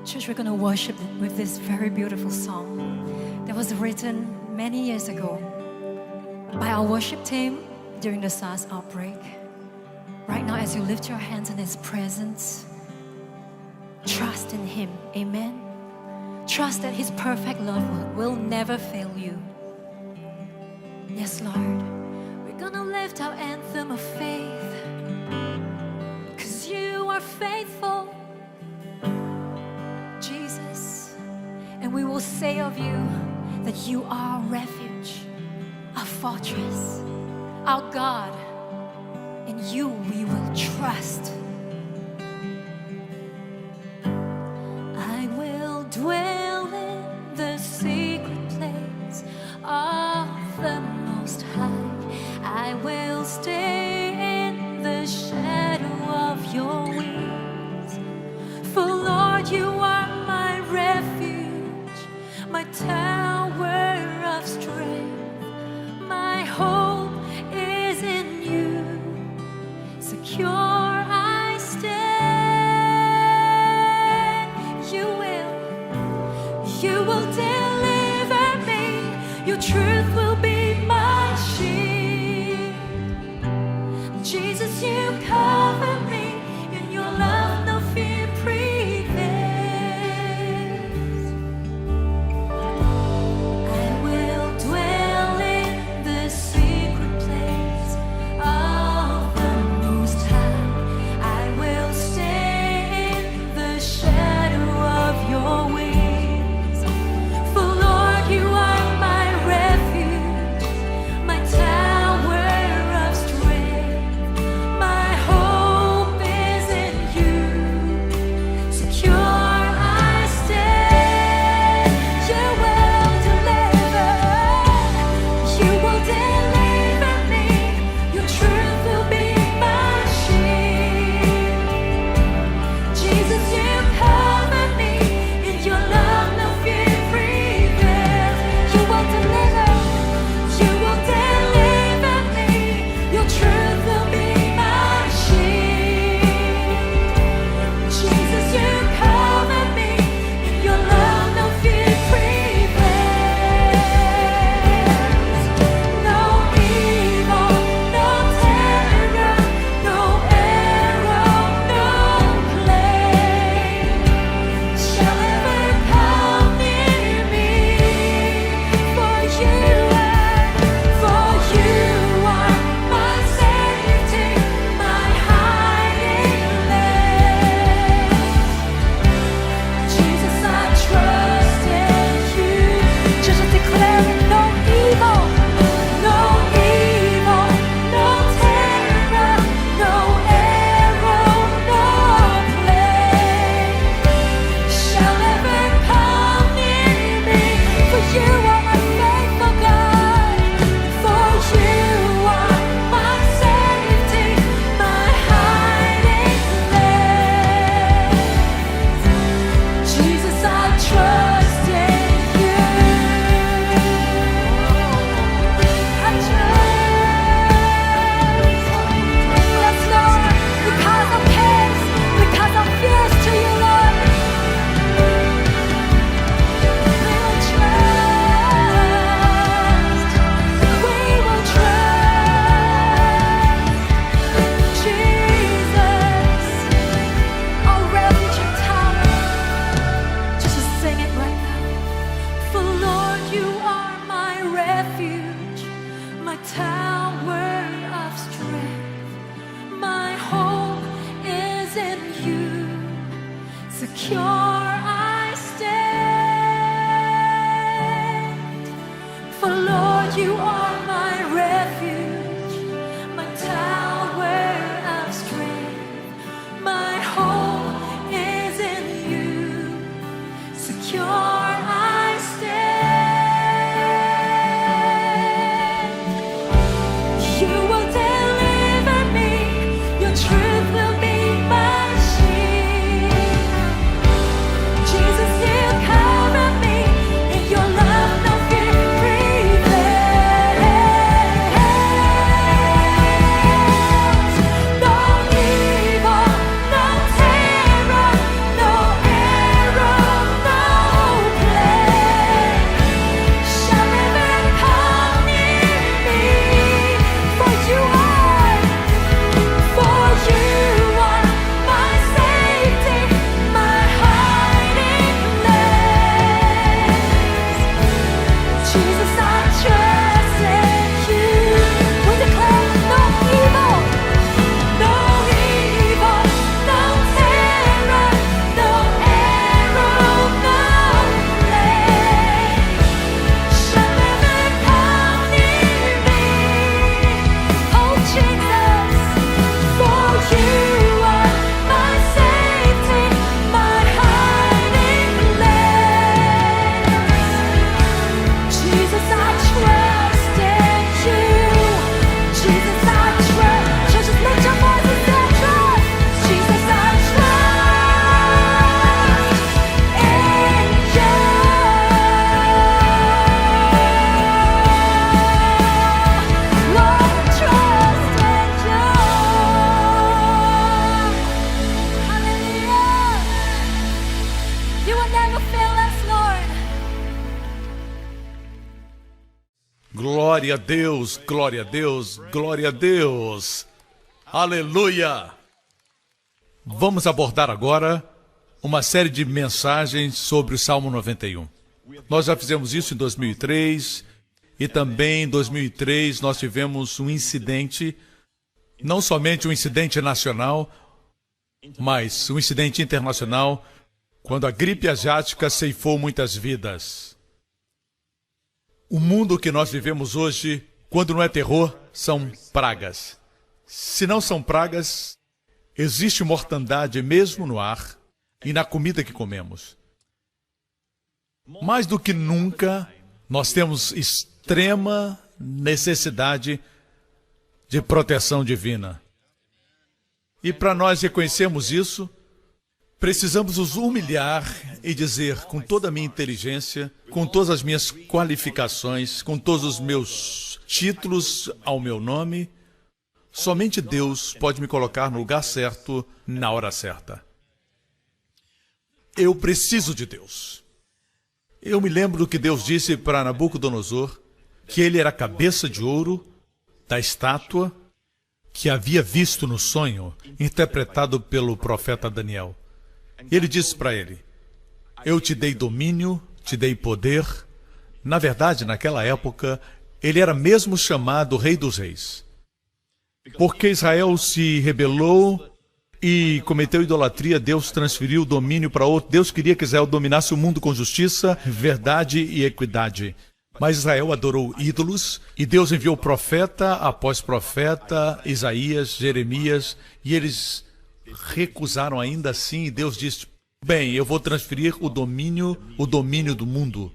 Church, we're going to worship with this very beautiful song that was written many years ago by our worship team during the SARS outbreak. Right now, as you lift your hands in His presence, trust in Him. Amen. Trust that His perfect love will never fail you. Yes, Lord. We're going to lift our anthem of faith, 'cause you are faithful, Jesus. And we will say of you that you are our refuge, our fortress, our God. In you we will trust. I will dwell in the secret place of the Most High. I will stay in the shadow of your wings. For Lord, you are my refuge, my tower of strength. My hope is in you. Secure I stand. You will deliver me. Your truth will be my shield. Jesus, you cover me. In your love no fear prevails. I will dwell in the secret place of the Most High. I will stay in the shadow of your wings. For Lord, you are my refuge, my tower of strength. My hope is in you. Secure I stand. You will deliver. You will deliver me. Your truth will be my shield. Jesus, you cover me. In your love no fear prevails. You will deliver. You will deliver me. Your truth will be my shield. Jesus, you cover me. In your love no fear prevails. No evil, no terror, no arrow, no plague shall ever come near me. For you are my safety, my hiding place. Jesus, I trust in you. Just declaring no evil, no evil, no terror, no arrow, no plague shall ever come near me. For you are my faithful God. For you are my safety, my hiding place. Jesus, I trust in you. I trust. Yes, Lord, because of His, because I'm fierce to you, Lord. We will trust. We will trust. Jesus, our refuge and tower. Just sing it right now. For Lord, you are my refuge, my tower of strength. My hope is in you. Secure I stand. For Lord, you are my refuge, my tower of strength. My hope is in you. Secure I stand. You will deliver me. Your truth will be my shield. Jesus, you cover me. In your love no fear prevails. Glória a Deus, glória a Deus, glória a Deus. Aleluia! Vamos abordar agora uma série de mensagens sobre o Salmo 91. Nós já fizemos isso em 2003 e também em 2003 nós tivemos um incidente, não somente um incidente nacional, mas um incidente internacional, quando a gripe asiática ceifou muitas vidas. O mundo que nós vivemos hoje, quando não é terror, são pragas. Se não são pragas, existe mortandade mesmo no ar e na comida que comemos. Mais do que nunca, nós temos extrema necessidade de proteção divina. E para nós reconhecermos isso, precisamos nos humilhar e dizer com toda a minha inteligência, com todas as minhas qualificações, com todos os meus títulos ao meu nome, somente Deus pode me colocar no lugar certo, na hora certa. Eu preciso de Deus. Eu me lembro do que Deus disse para Nabucodonosor, que ele era a cabeça de ouro da estátua que havia visto no sonho, interpretado pelo profeta Daniel. E ele disse para ele: eu te dei domínio, te dei poder. Na verdade, naquela época, ele era mesmo chamado Rei dos Reis. Porque Israel se rebelou e cometeu idolatria, Deus transferiu o domínio para outro. Deus queria que Israel dominasse o mundo com justiça, verdade e equidade. Mas Israel adorou ídolos e Deus enviou profeta após profeta, Isaías, Jeremias, e eles recusaram ainda assim, e Deus disse: bem, eu vou transferir o domínio do mundo.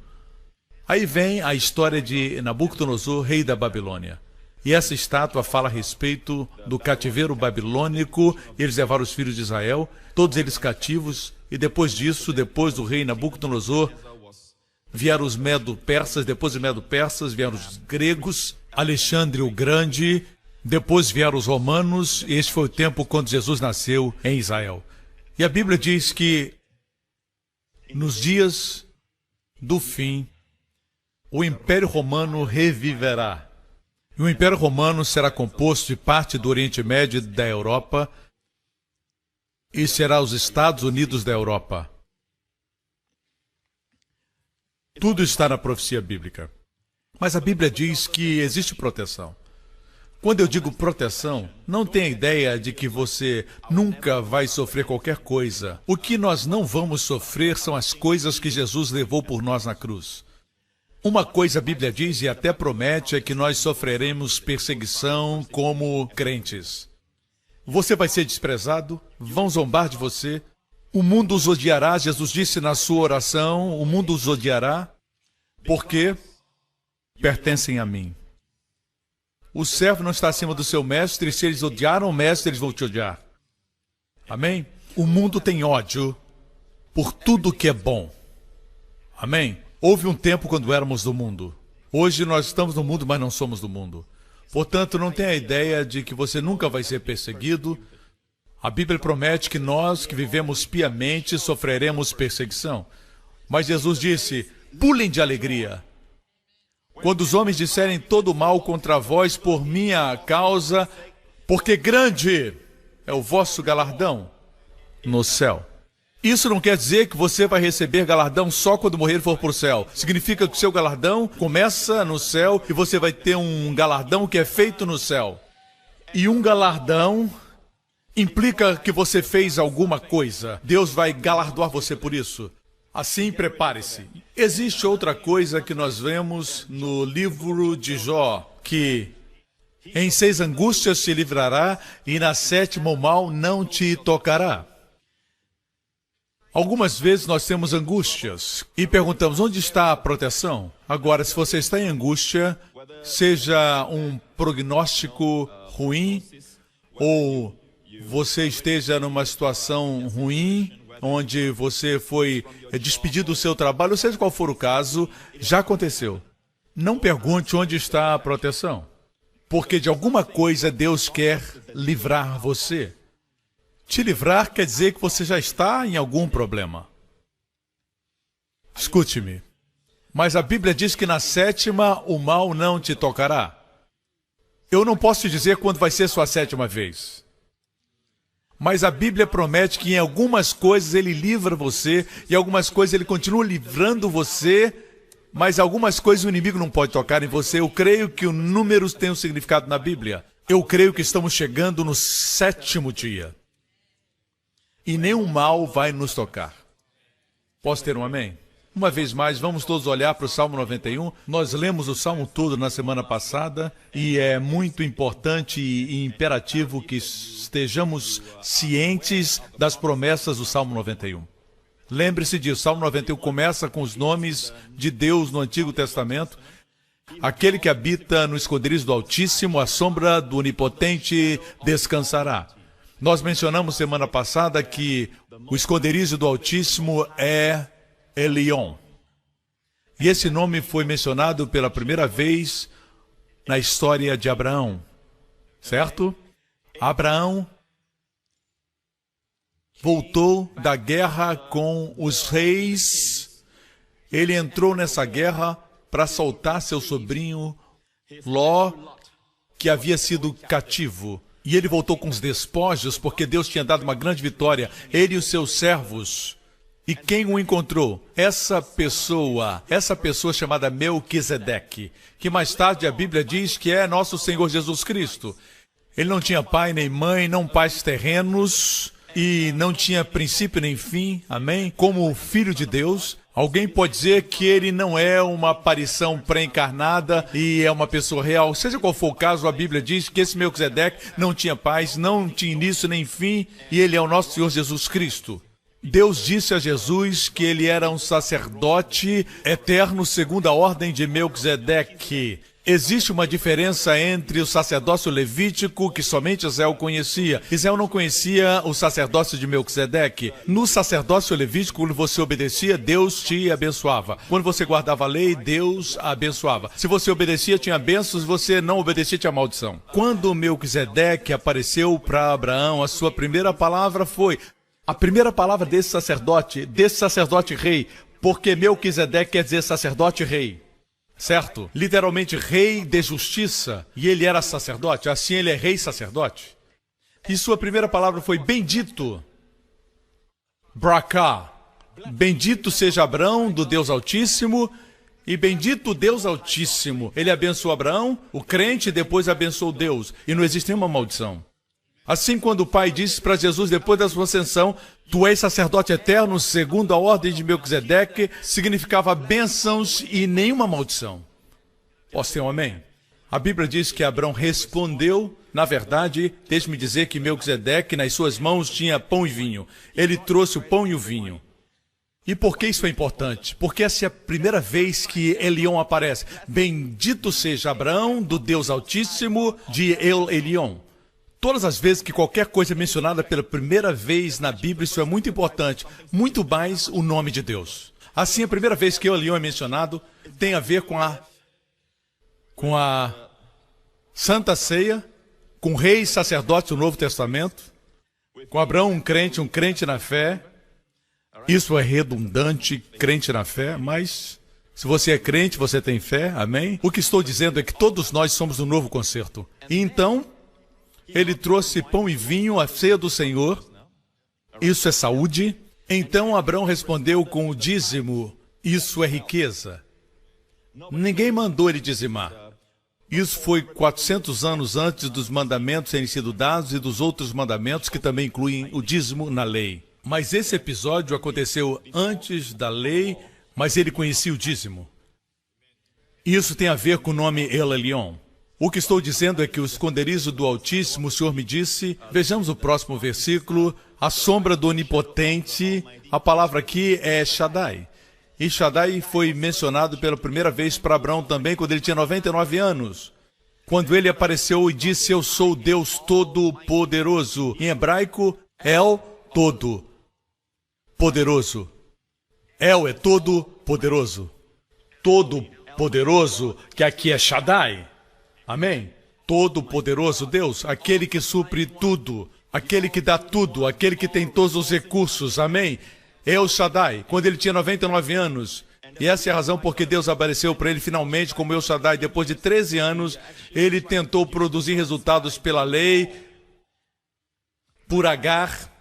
Aí vem a história de Nabucodonosor, rei da Babilônia. E essa estátua fala a respeito do cativeiro babilônico. Eles levaram os filhos de Israel, todos eles cativos, e depois disso, depois do rei Nabucodonosor, vieram os medo-persas, depois dos medo-persas vieram os gregos, Alexandre o Grande, depois vieram os romanos, e este foi o tempo quando Jesus nasceu em Israel. E a Bíblia diz que nos dias do fim, o Império Romano reviverá. E o Império Romano será composto de parte do Oriente Médio e da Europa, e será os Estados Unidos da Europa. Tudo está na profecia bíblica. Mas a Bíblia diz que existe proteção. Quando eu digo proteção, não tenha ideia de que você nunca vai sofrer qualquer coisa. O que nós não vamos sofrer são as coisas que Jesus levou por nós na cruz. Uma coisa a Bíblia diz e até promete é que nós sofreremos perseguição como crentes. Você vai ser desprezado, vão zombar de você, o mundo os odiará. Jesus disse na sua oração: o mundo os odiará porque pertencem a mim. O servo não está acima do seu mestre, e se eles odiaram o mestre, eles vão te odiar. Amém? O mundo tem ódio por tudo que é bom. Amém? Houve um tempo quando éramos do mundo. Hoje nós estamos no mundo, mas não somos do mundo. Portanto, não tenha a ideia de que você nunca vai ser perseguido. A Bíblia promete que nós, que vivemos piamente, sofreremos perseguição. Mas Jesus disse: pulem de alegria. Quando os homens disserem todo o mal contra vós por minha causa, porque grande é o vosso galardão no céu. Isso não quer dizer que você vai receber galardão só quando morrer e for para o céu. Significa que o seu galardão começa no céu e você vai ter um galardão que é feito no céu. E um galardão implica que você fez alguma coisa. Deus vai galardoar você por isso. Assim, prepare-se. Existe outra coisa que nós vemos no livro de Jó, que em 6 angústias te livrará e na 7ª o mal não te tocará. Algumas vezes nós temos angústias e perguntamos: onde está a proteção? Agora, se você está em angústia, seja um prognóstico ruim ou você esteja numa situação ruim, onde você foi despedido do seu trabalho, seja qual for o caso, já aconteceu. Não pergunte onde está a proteção, porque de alguma coisa Deus quer livrar você. Te livrar quer dizer que você já está em algum problema. Escute-me. Mas a Bíblia diz que na sétima o mal não te tocará. Eu não posso te dizer quando vai ser sua sétima vez. Mas a Bíblia promete que em algumas coisas ele livra você, e algumas coisas ele continua livrando você, mas algumas coisas o inimigo não pode tocar em você. Eu creio que os números têm um significado na Bíblia. Eu creio que estamos chegando no 7º dia. E nenhum mal vai nos tocar. Posso ter um amém? Uma vez mais, vamos todos olhar para o Salmo 91. Nós lemos o Salmo todo na semana passada e é muito importante e imperativo que estejamos cientes das promessas do Salmo 91. Lembre-se disso, o Salmo 91 começa com os nomes de Deus no Antigo Testamento. Aquele que habita no esconderijo do Altíssimo, a sombra do Onipotente descansará. Nós mencionamos semana passada que o esconderijo do Altíssimo é Elion. E esse nome foi mencionado pela primeira vez na história de Abraão, certo? Abraão voltou da guerra com os reis. Ele entrou nessa guerra para soltar seu sobrinho Ló, que havia sido cativo. E ele voltou com os despojos, porque Deus tinha dado uma grande vitória, ele e os seus servos. E quem o encontrou? Essa pessoa chamada Melquisedeque, que mais tarde a Bíblia diz que é nosso Senhor Jesus Cristo. Ele não tinha pai nem mãe, não pais terrenos, e não tinha princípio nem fim, amém? Como filho de Deus. Alguém pode dizer que ele não é uma aparição pré-encarnada e é uma pessoa real. Seja qual for o caso, a Bíblia diz que esse Melquisedeque não tinha pais, não tinha início nem fim, e ele é o nosso Senhor Jesus Cristo. Deus disse a Jesus que ele era um sacerdote eterno segundo a ordem de Melquisedeque. Existe uma diferença entre o sacerdócio levítico, que somente Israel conhecia. Israel não conhecia o sacerdócio de Melquisedeque. No sacerdócio levítico, quando você obedecia, Deus te abençoava. Quando você guardava a lei, Deus a abençoava. Se você obedecia, tinha bênçãos. Se você não obedecia, tinha maldição. Quando Melquisedeque apareceu para Abraão, a sua primeira palavra foi... A primeira palavra desse sacerdote rei, porque Melquisedeque quer dizer sacerdote rei. Certo? Literalmente rei de justiça. E ele era sacerdote, assim ele é rei sacerdote. E sua primeira palavra foi bendito. Bracá. Bendito seja Abraão do Deus Altíssimo. E bendito o Deus Altíssimo. Ele abençoou Abraão, o crente, e depois abençoou Deus. E não existe nenhuma maldição. Assim, quando o Pai disse para Jesus, depois da sua ascensão, tu és sacerdote eterno, segundo a ordem de Melquisedeque, significava bênçãos e nenhuma maldição. Posso ter um amém? A Bíblia diz que Abraão respondeu, na verdade, deixe-me dizer que Melquisedeque, nas suas mãos, tinha pão e vinho. Ele trouxe o pão e o vinho. E por que isso é importante? Porque essa é a primeira vez que Elion aparece. Bendito seja Abraão, do Deus Altíssimo, de El Elion. Todas as vezes que qualquer coisa é mencionada pela primeira vez na Bíblia, isso é muito importante, muito mais o nome de Deus. Assim, a primeira vez que Elion é mencionado tem a ver com a Santa Ceia, com reis e sacerdotes do Novo Testamento, com Abraão, um crente na fé. Isso é redundante, crente na fé, mas se você é crente, você tem fé, amém? O que estou dizendo é que todos nós somos um novo concerto. E então... ele trouxe pão e vinho, a ceia do Senhor. Isso é saúde. Então Abraão respondeu com o dízimo. Isso é riqueza. Ninguém mandou ele dizimar. Isso foi 400 anos antes dos mandamentos terem sido dados e dos outros mandamentos que também incluem o dízimo na lei. Mas esse episódio aconteceu antes da lei, mas ele conhecia o dízimo. Isso tem a ver com o nome El Elion. O que estou dizendo é que o esconderijo do Altíssimo, o Senhor me disse, vejamos o próximo versículo, a sombra do Onipotente, a palavra aqui é Shaddai. E Shaddai foi mencionado pela primeira vez para Abraão também, quando ele tinha 99 anos. Quando ele apareceu e disse, eu sou Deus Todo-Poderoso. Em hebraico, El Todo-Poderoso. El é Todo-Poderoso. Todo-Poderoso, que aqui é Shaddai. Amém? Todo-Poderoso Deus, aquele que supre tudo, aquele que dá tudo, aquele que tem todos os recursos, amém? El Shaddai, quando ele tinha 99 anos, E essa é a razão porque Deus apareceu para ele finalmente como El Shaddai. Depois de 13 anos, ele tentou produzir resultados pela lei, por Agar.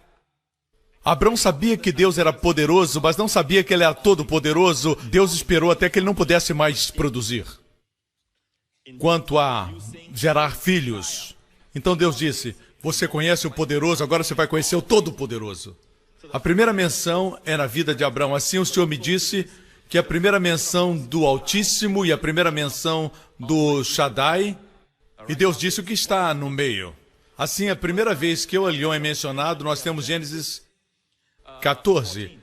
Abraão sabia que Deus era poderoso, mas não sabia que ele era todo-poderoso. Deus esperou até que ele não pudesse mais produzir. Quanto a gerar filhos, então Deus disse, você conhece o poderoso, agora você vai conhecer o todo-poderoso. A primeira menção é na vida de Abraão. Assim o Senhor me disse que a primeira menção do Altíssimo e a primeira menção do Shaddai, e Deus disse o que está no meio. Assim, a primeira vez que o Elion é mencionado, nós temos Gênesis 14.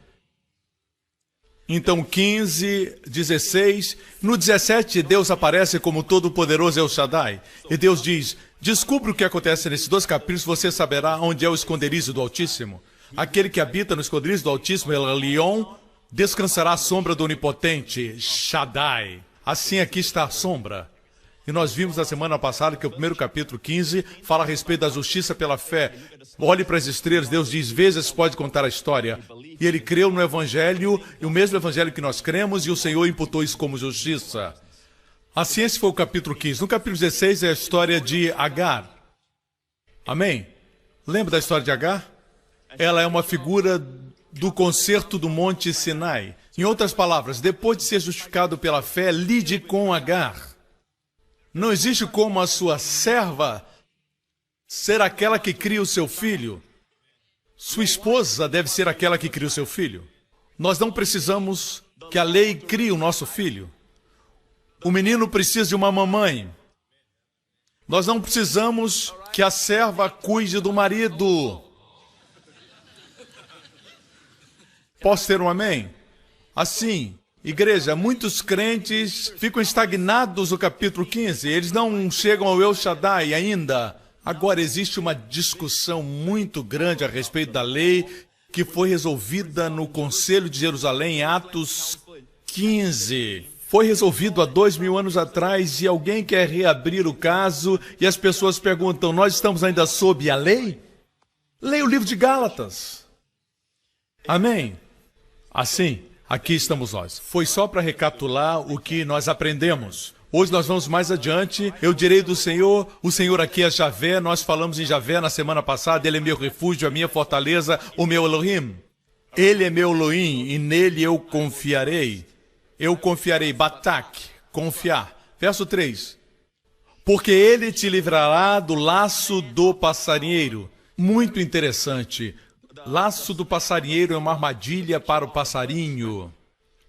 Então, 15, 16. No 17, Deus aparece como Todo-Poderoso El Shaddai. E Deus diz, descubra o que acontece nesses 2 capítulos, você saberá onde é o esconderijo do Altíssimo. Aquele que habita no esconderijo do Altíssimo, El Elion, descansará à sombra do Onipotente, Shaddai. Assim aqui está a sombra. E nós vimos na semana passada que o primeiro capítulo 15 fala a respeito da justiça pela fé. Olhe para as estrelas, Deus diz, veja se pode contar a história. E ele creu no Evangelho, e o mesmo Evangelho que nós cremos, e o Senhor imputou isso como justiça. Assim, esse foi o capítulo 15. No capítulo 16 é a história de Agar. Amém? Lembra da história de Agar? Ela é uma figura do concerto do Monte Sinai. Em outras palavras, depois de ser justificado pela fé, lide com Agar. Não existe como a sua serva ser aquela que cria o seu filho. Sua esposa deve ser aquela que cria o seu filho. Nós não precisamos que a lei crie o nosso filho. O menino precisa de uma mamãe. Nós não precisamos que a serva cuide do marido. Posso ter um amém? Assim, igreja, muitos crentes ficam estagnados no capítulo 15. Eles não chegam ao El Shaddai ainda. Agora, existe uma discussão muito grande a respeito da lei que foi resolvida no Conselho de Jerusalém, em Atos 15. Foi resolvido há 2000 anos atrás e alguém quer reabrir o caso e as pessoas perguntam, nós estamos ainda sob a lei? Leia o livro de Gálatas. Amém? Assim, aqui estamos nós. Foi só para recapitular o que nós aprendemos. Hoje nós vamos mais adiante. Eu direi do Senhor, o Senhor aqui é Javé. Nós falamos em Javé na semana passada. Ele é meu refúgio, a minha fortaleza, o meu Elohim. Ele é meu Elohim e nele eu confiarei. Eu confiarei, batak, confiar. Verso 3. Porque ele te livrará do laço do passarinheiro. Muito interessante. Laço do passarinheiro é uma armadilha para o passarinho.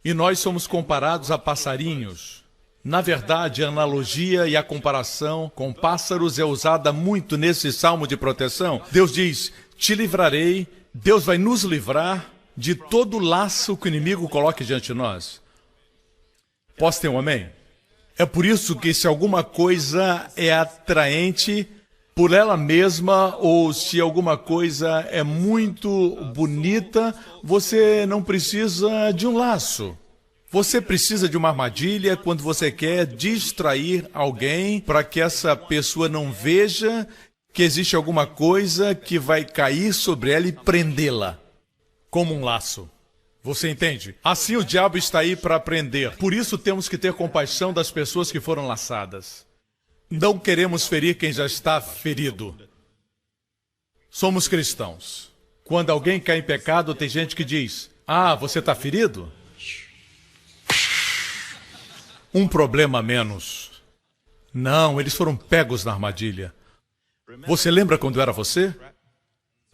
E nós somos comparados a passarinhos. Na verdade, a analogia e a comparação com pássaros é usada muito nesse salmo de proteção. Deus diz, te livrarei, Deus vai nos livrar de todo laço que o inimigo coloque diante de nós. Posso ter um amém? É por isso que se alguma coisa é atraente por ela mesma, ou se alguma coisa é muito bonita, você não precisa de um laço. Você precisa de uma armadilha quando você quer distrair alguém para que essa pessoa não veja que existe alguma coisa que vai cair sobre ela e prendê-la, como um laço. Você entende? Assim o diabo está aí para prender. Por isso temos que ter compaixão das pessoas que foram laçadas. Não queremos ferir quem já está ferido. Somos cristãos. Quando alguém cai em pecado, tem gente que diz, ah, você está ferido? Um problema a menos. Não, eles foram pegos na armadilha. Você lembra quando era você?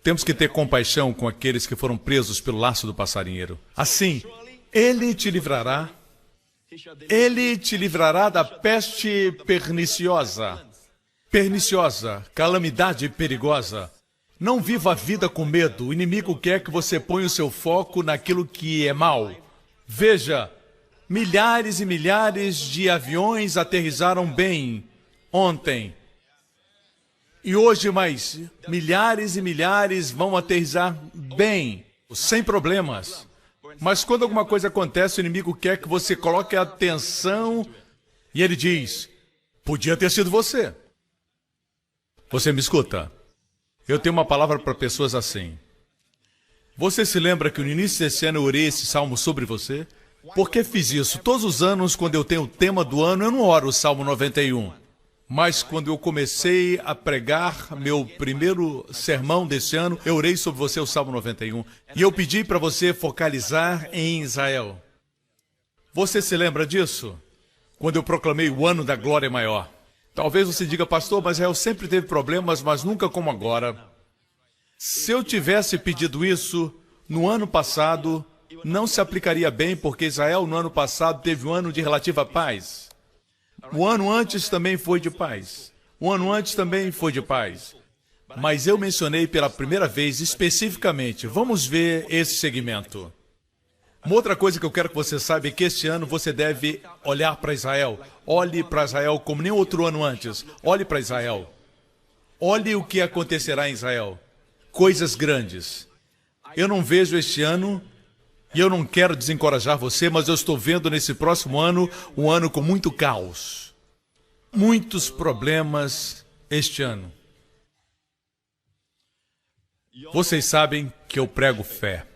Temos que ter compaixão com aqueles que foram presos pelo laço do passarinheiro. Assim, ele te livrará. Ele te livrará da peste perniciosa. Perniciosa, calamidade perigosa. Não viva a vida com medo. O inimigo quer que você ponha o seu foco naquilo que é mal. Veja, milhares e milhares de aviões aterrissaram bem ontem. E hoje mais milhares e milhares vão aterrissar bem, sem problemas. Mas quando alguma coisa acontece, o inimigo quer que você coloque atenção e ele diz, podia ter sido você. Você me escuta? Eu tenho uma palavra para pessoas assim. Você se lembra que no início desse ano eu orei esse salmo sobre você? Por que fiz isso? Todos os anos, quando eu tenho o tema do ano, eu não oro o Salmo 91. Mas quando eu comecei a pregar meu primeiro sermão desse ano, eu orei sobre você o Salmo 91. E eu pedi para você focalizar em Israel. Você se lembra disso? Quando eu proclamei o ano da glória maior. Talvez você diga, pastor, mas Israel sempre teve problemas, mas nunca como agora. Se eu tivesse pedido isso no ano passado, não se aplicaria bem, porque Israel no ano passado teve um ano de relativa paz. O ano antes também foi de paz. O ano antes também foi de paz. Mas eu mencionei pela primeira vez especificamente. Vamos ver esse segmento. Uma outra coisa que eu quero que você saiba é que este ano você deve olhar para Israel. Olhe para Israel como nem outro ano antes. Olhe para Israel. Olhe o que acontecerá em Israel. Coisas grandes. Eu não vejo este ano, e eu não quero desencorajar você, mas eu estou vendo nesse próximo ano um ano com muito caos. Muitos problemas este ano. Vocês sabem que eu prego fé.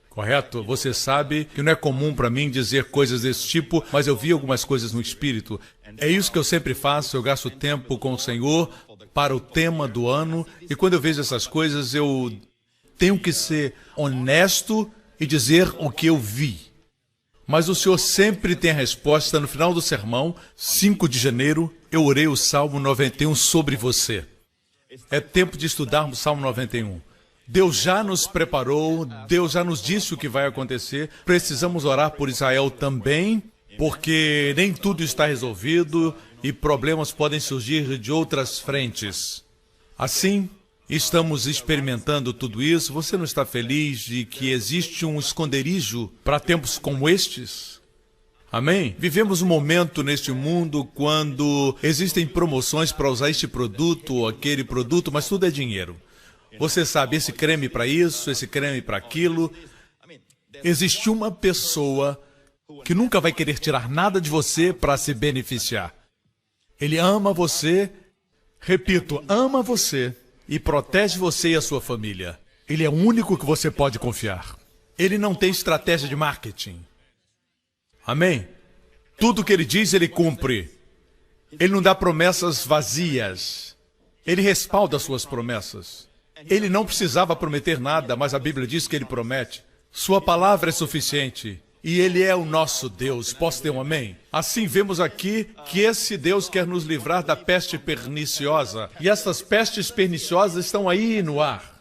Correto? Você sabe que não é comum para mim dizer coisas desse tipo, mas eu vi algumas coisas no Espírito. É isso que eu sempre faço, eu gasto tempo com o Senhor para o tema do ano, e quando eu vejo essas coisas, eu tenho que ser honesto e dizer o que eu vi. Mas o Senhor sempre tem a resposta. No final do sermão, 5 de janeiro, eu orei o Salmo 91 sobre você. É tempo de estudarmos o Salmo 91. Deus já nos preparou, Deus já nos disse o que vai acontecer. Precisamos orar por Israel também, porque nem tudo está resolvido e problemas podem surgir de outras frentes. Assim, estamos experimentando tudo isso. Você não está feliz de que existe um esconderijo para tempos como estes? Amém? Vivemos um momento neste mundo quando existem promoções para usar este produto ou aquele produto, mas tudo é dinheiro. Você sabe, esse creme para isso, esse creme para aquilo. Existe uma pessoa que nunca vai querer tirar nada de você para se beneficiar. Ele ama você, repito, ama você e protege você e a sua família. Ele é o único que você pode confiar. Ele não tem estratégia de marketing. Amém? Tudo que ele diz, ele cumpre. Ele não dá promessas vazias. Ele respalda as suas promessas. Ele não precisava prometer nada, mas a Bíblia diz que ele promete. Sua palavra é suficiente. E Ele é o nosso Deus. Posso ter um amém? Assim vemos aqui que esse Deus quer nos livrar da peste perniciosa. E essas pestes perniciosas estão aí no ar.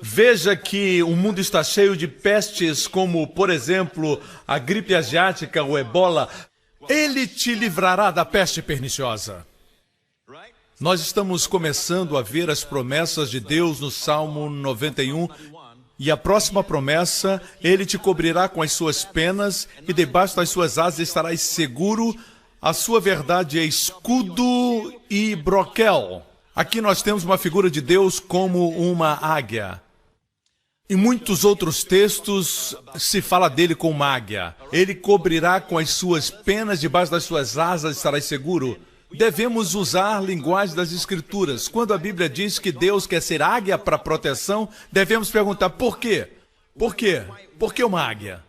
Veja que o mundo está cheio de pestes como, por exemplo, a gripe asiática, o ebola. Ele te livrará da peste perniciosa. Nós estamos começando a ver as promessas de Deus no Salmo 91. E a próxima promessa, Ele te cobrirá com as suas penas e debaixo das suas asas estarás seguro. A sua verdade é escudo e broquel. Aqui nós temos uma figura de Deus como uma águia. Em muitos outros textos se fala dele como uma águia. Ele cobrirá com as suas penas, debaixo das suas asas estarás seguro. Devemos usar a linguagem das Escrituras. Quando a Bíblia diz que Deus quer ser águia para proteção, devemos perguntar por quê? Por quê? Por que uma águia?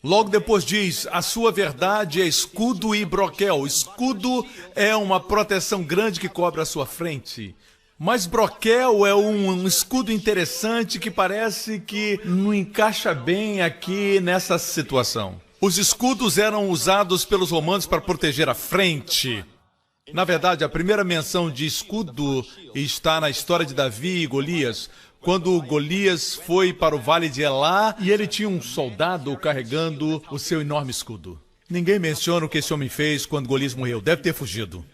Logo depois diz, a sua verdade é escudo e broquel. Escudo é uma proteção grande que cobre a sua frente. Mas broquel é um escudo interessante que parece que não encaixa bem aqui nessa situação. Os escudos eram usados pelos romanos para proteger a frente. Na verdade, a primeira menção de escudo está na história de Davi e Golias, quando Golias foi para o vale de Elá e ele tinha um soldado carregando o seu enorme escudo. Ninguém menciona o que esse homem fez quando Golias morreu. Deve ter fugido.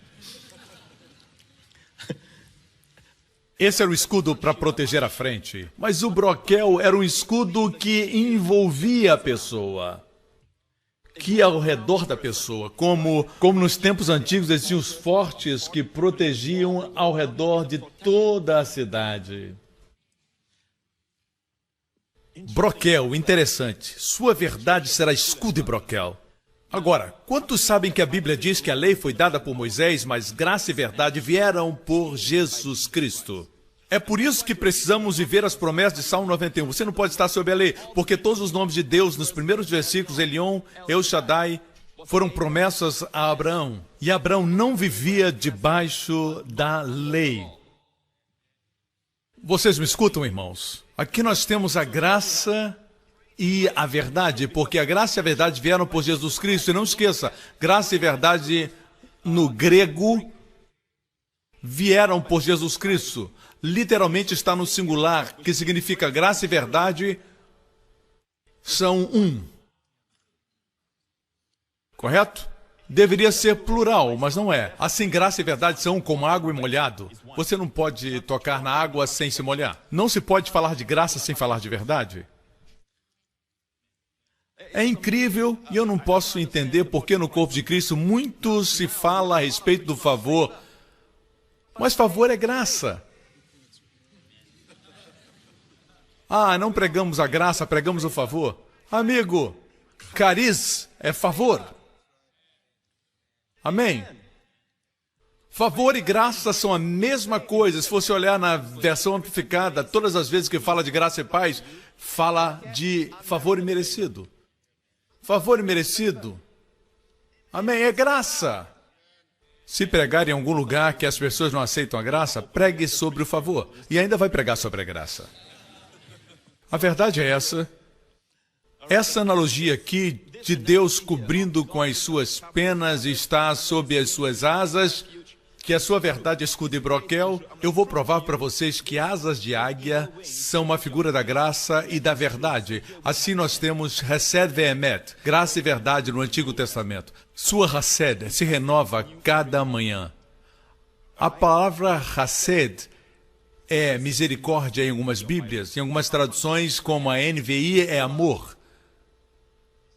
Esse era o escudo para proteger a frente. Mas o broquel era um escudo que envolvia a pessoa. Que ao redor da pessoa, como nos tempos antigos existiam os fortes que protegiam ao redor de toda a cidade. Broquel, interessante. Sua verdade será escudo e broquel. Agora, quantos sabem que a Bíblia diz que a lei foi dada por Moisés, mas graça e verdade vieram por Jesus Cristo? É por isso que precisamos viver as promessas de Salmo 91. Você não pode estar sob a lei, porque todos os nomes de Deus, nos primeiros versículos, Elion, El Shaddai, foram promessas a Abraão. E Abraão não vivia debaixo da lei. Vocês me escutam, irmãos? Aqui nós temos a graça e a verdade, porque a graça e a verdade vieram por Jesus Cristo. E não esqueça, graça e verdade no grego vieram por Jesus Cristo. Literalmente está no singular, que significa graça e verdade são um. Correto? Deveria ser plural, mas não é. Assim, graça e verdade são como água e molhado. Você não pode tocar na água sem se molhar. Não se pode falar de graça sem falar de verdade. É incrível e eu não posso entender porque no corpo de Cristo muito se fala a respeito do favor. Mas favor é graça. Ah, não pregamos a graça, pregamos o favor. Amigo, cariz é favor. Amém? Favor e graça são a mesma coisa. Se você olhar na versão amplificada, todas as vezes que fala de graça e paz, fala de favor imerecido. Favor imerecido. Amém? É graça. Se pregar em algum lugar que as pessoas não aceitam a graça, pregue sobre o favor. E ainda vai pregar sobre a graça. A verdade é essa. Essa analogia aqui de Deus cobrindo com as suas penas está sob as suas asas, que a sua verdade é escudo e broquel. Eu vou provar para vocês que asas de águia são uma figura da graça e da verdade. Assim nós temos Hesed ve'emet, graça e verdade no Antigo Testamento. Sua Hesed se renova cada manhã. A palavra Hesed é misericórdia em algumas Bíblias, em algumas traduções, como a NVI, é amor.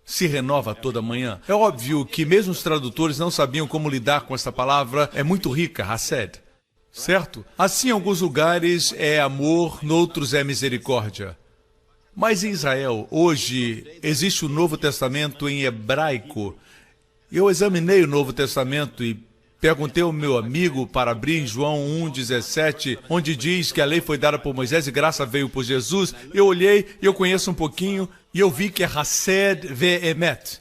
Se renova toda manhã. É óbvio que mesmo os tradutores não sabiam como lidar com essa palavra, é muito rica, Hesed. Certo? Assim, em alguns lugares é amor, noutros é misericórdia. Mas em Israel, hoje, existe o Novo Testamento em hebraico. Eu examinei o Novo Testamento e perguntei ao meu amigo para abrir em João 1,17, onde diz que a lei foi dada por Moisés e graça veio por Jesus. Eu olhei, eu conheço um pouquinho, e eu vi que é Hesed ve'emet.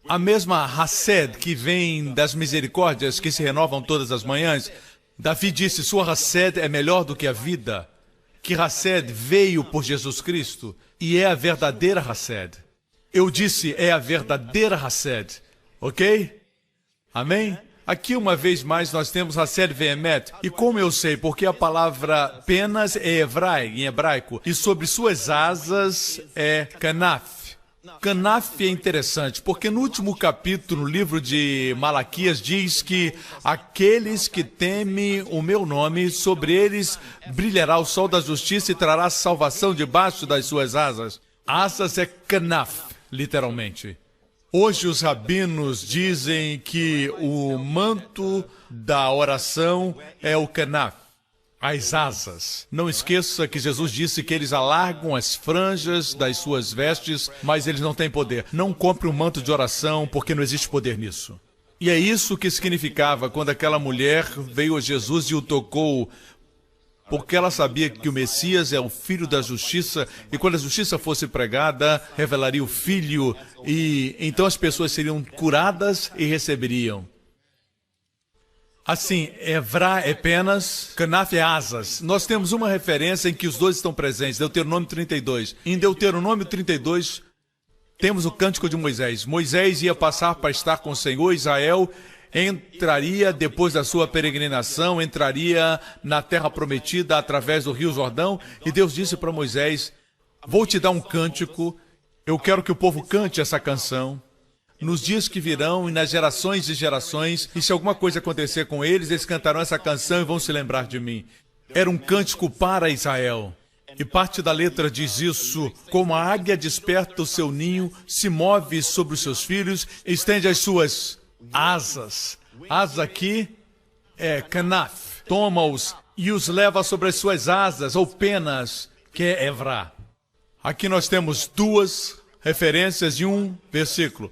A mesma Hesed que vem das misericórdias que se renovam todas as manhãs. Davi disse, sua Hesed é melhor do que a vida. Que Hesed veio por Jesus Cristo e é a verdadeira Hesed. Eu disse, é a verdadeira Hesed. Ok? Amém? Aqui, uma vez mais, nós temos Hesed ve'emet. E como eu sei? Porque a palavra penas é em hebraico. E sobre suas asas é kanaf. Kanaf é interessante, porque no último capítulo, no livro de Malaquias, diz que aqueles que temem o meu nome, sobre eles brilhará o sol da justiça e trará salvação debaixo das suas asas. Asas é kanaf, literalmente. Hoje os rabinos dizem que o manto da oração é o kanaf, as asas. Não esqueça que Jesus disse que eles alargam as franjas das suas vestes, mas eles não têm poder. Não compre um manto de oração, porque não existe poder nisso. E é isso que significava quando aquela mulher veio a Jesus e o tocou, porque ela sabia que o Messias é o Filho da Justiça, e quando a justiça fosse pregada, revelaria o Filho, e então as pessoas seriam curadas e receberiam. Assim, Evrá é penas, Kanaf é asas. Nós temos uma referência em que os dois estão presentes, Deuteronômio 32. Em Deuteronômio 32, temos o Cântico de Moisés. Moisés ia passar para estar com o Senhor. Israel entraria, depois da sua peregrinação, entraria na terra prometida através do rio Jordão. E Deus disse para Moisés, vou te dar um cântico, eu quero que o povo cante essa canção nos dias que virão e nas gerações de gerações, e se alguma coisa acontecer com eles, eles cantarão essa canção e vão se lembrar de mim. Era um cântico para Israel. E parte da letra diz isso, como a águia desperta o seu ninho, se move sobre os seus filhos, estende as suas asas. Asa aqui é kanaf. Toma-os e os leva sobre as suas asas, ou penas, que é Evrá. Aqui nós temos duas referências e um versículo.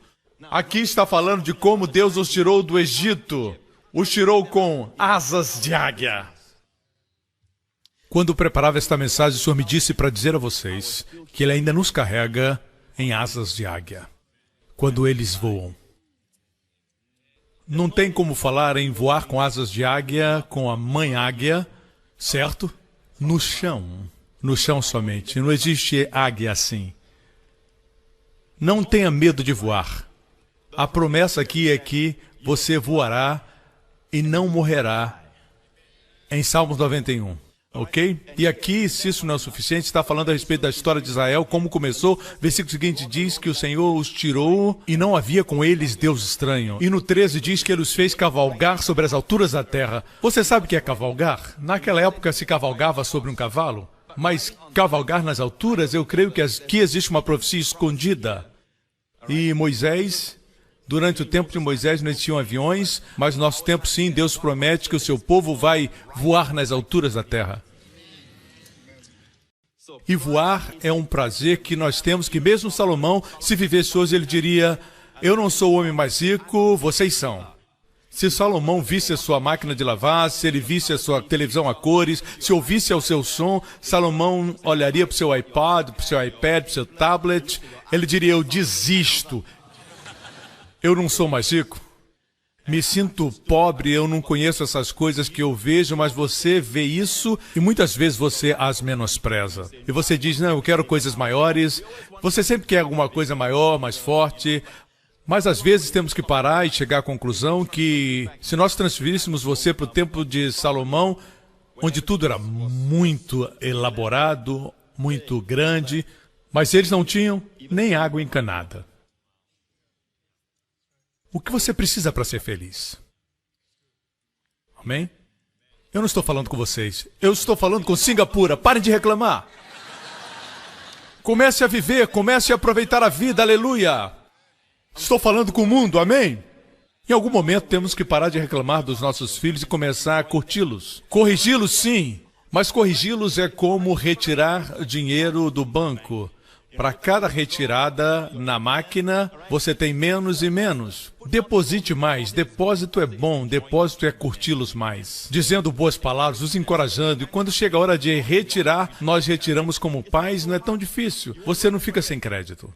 Aqui está falando de como Deus os tirou do Egito. Os tirou com asas de águia. Quando preparava esta mensagem, o Senhor me disse para dizer a vocês que Ele ainda nos carrega em asas de águia, quando eles voam. Não tem como falar em voar com asas de águia, com a mãe águia, certo? No chão somente. Não existe águia assim. Não tenha medo de voar. A promessa aqui é que você voará e não morrerá, em Salmos 91. Ok? E aqui, se isso não é o suficiente, está falando a respeito da história de Israel, como começou. Versículo seguinte diz que o Senhor os tirou e não havia com eles Deus estranho. E no 13 diz que Ele os fez cavalgar sobre as alturas da terra. Você sabe o que é cavalgar? Naquela época se cavalgava sobre um cavalo, mas cavalgar nas alturas, eu creio que aqui existe uma profecia escondida. E Moisés, durante o tempo de Moisés não existiam aviões, mas no nosso tempo sim, Deus promete que o seu povo vai voar nas alturas da terra. E voar é um prazer que nós temos, que mesmo Salomão, se vivesse hoje, ele diria: eu não sou o homem mais rico, vocês são. Se Salomão visse a sua máquina de lavar, se ele visse a sua televisão a cores, se ouvisse o seu som, Salomão olharia para o seu iPod, para o seu iPad, para o seu tablet, ele diria: eu desisto. Eu não sou mais rico. Me sinto pobre, eu não conheço essas coisas que eu vejo, mas você vê isso e muitas vezes você as menospreza. E você diz: não, eu quero coisas maiores. Você sempre quer alguma coisa maior, mais forte. Mas às vezes temos que parar e chegar à conclusão que se nós transferíssemos você para o tempo de Salomão, onde tudo era muito elaborado, muito grande, mas eles não tinham nem água encanada. O que você precisa para ser feliz? Amém? Eu não estou falando com vocês. Eu estou falando com Singapura. Parem de reclamar. Comece a viver, comece a aproveitar a vida. Aleluia. Estou falando com o mundo. Amém? Em algum momento temos que parar de reclamar dos nossos filhos e começar a curti-los. Corrigi-los, sim. Mas corrigi-los é como retirar dinheiro do banco. Para cada retirada na máquina, você tem menos e menos. Deposite mais. Depósito é bom. Depósito é curti-los mais. Dizendo boas palavras, os encorajando. E quando chega a hora de retirar, nós retiramos como pais. Não é tão difícil. Você não fica sem crédito.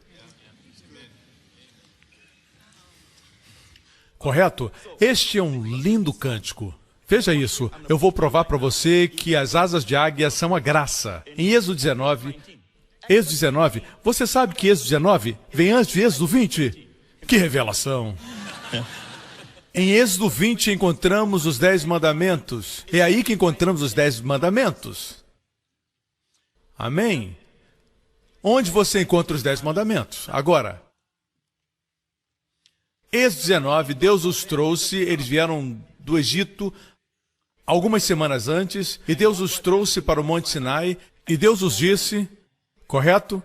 Correto? Este é um lindo cântico. Veja isso. Eu vou provar para você que as asas de águia são a graça. Em Êxodo 19, você sabe que Êxodo 19 vem antes de Êxodo 20? Que revelação! Em Êxodo 20 encontramos os 10 mandamentos. É aí que encontramos os 10 mandamentos. Amém? Onde você encontra os 10 mandamentos? Agora, Êxodo 19, Deus os trouxe, eles vieram do Egito algumas semanas antes, e Deus os trouxe para o Monte Sinai, e Deus os disse... Correto?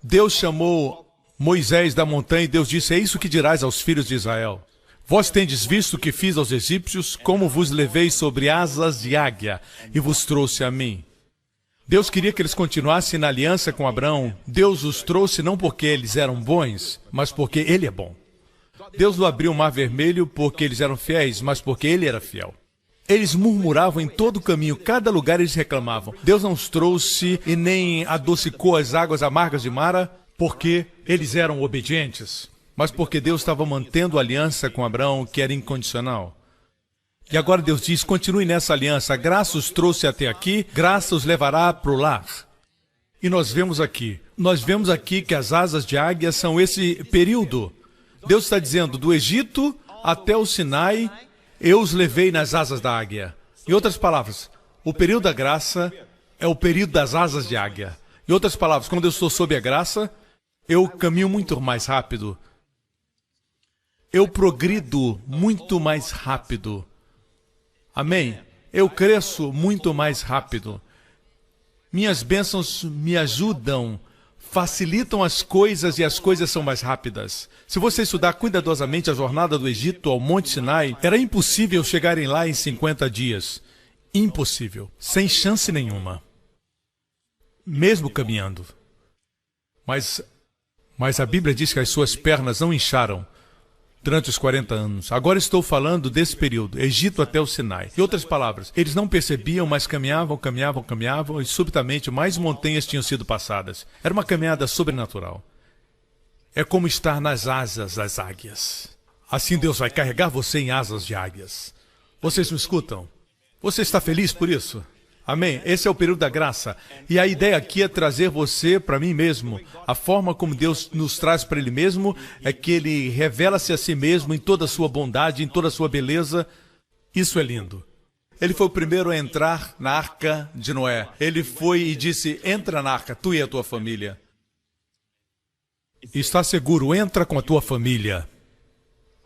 Deus chamou Moisés da montanha e Deus disse: é isso que dirás aos filhos de Israel. Vós tendes visto o que fiz aos egípcios, como vos levei sobre asas de águia e vos trouxe a mim. Deus queria que eles continuassem na aliança com Abraão. Deus os trouxe não porque eles eram bons, mas porque Ele é bom. Deus não abriu o mar vermelho porque eles eram fiéis, mas porque Ele era fiel. Eles murmuravam em todo o caminho, cada lugar eles reclamavam. Deus não os trouxe e nem adocicou as águas amargas de Mara porque eles eram obedientes, mas porque Deus estava mantendo a aliança com Abraão, que era incondicional. E agora Deus diz: continue nessa aliança, a graça os trouxe até aqui, graça os levará para o lar. E nós vemos aqui que as asas de águia são esse período. Deus está dizendo, do Egito até o Sinai, eu os levei nas asas da águia. Em outras palavras, o período da graça é o período das asas de águia. Em outras palavras, quando eu estou sob a graça, eu caminho muito mais rápido. Eu progrido muito mais rápido. Amém? Eu cresço muito mais rápido. Minhas bênçãos me ajudam, facilitam as coisas e as coisas são mais rápidas. Se você estudar cuidadosamente a jornada do Egito ao Monte Sinai, era impossível chegarem lá em 50 dias. Impossível. Sem chance nenhuma. Mesmo caminhando. Mas a Bíblia diz que as suas pernas não incharam. durante os 40 anos. Agora estou falando desse período, Egito até o Sinai. Em outras palavras, eles não percebiam, mas caminhavam, e subitamente mais montanhas tinham sido passadas. Era uma caminhada sobrenatural. É como estar nas asas das águias. Assim Deus vai carregar você em asas de águias. Vocês me escutam? Você está feliz por isso? Amém? Esse é o período da graça. E a ideia aqui é trazer você para mim mesmo. A forma como Deus nos traz para Ele mesmo é que Ele revela-se a si mesmo em toda a sua bondade, em toda a sua beleza. Isso é lindo. Ele foi o primeiro a entrar na arca de Noé. Ele foi e disse, entra na arca, tu e a tua família. Está seguro, entra com a tua família.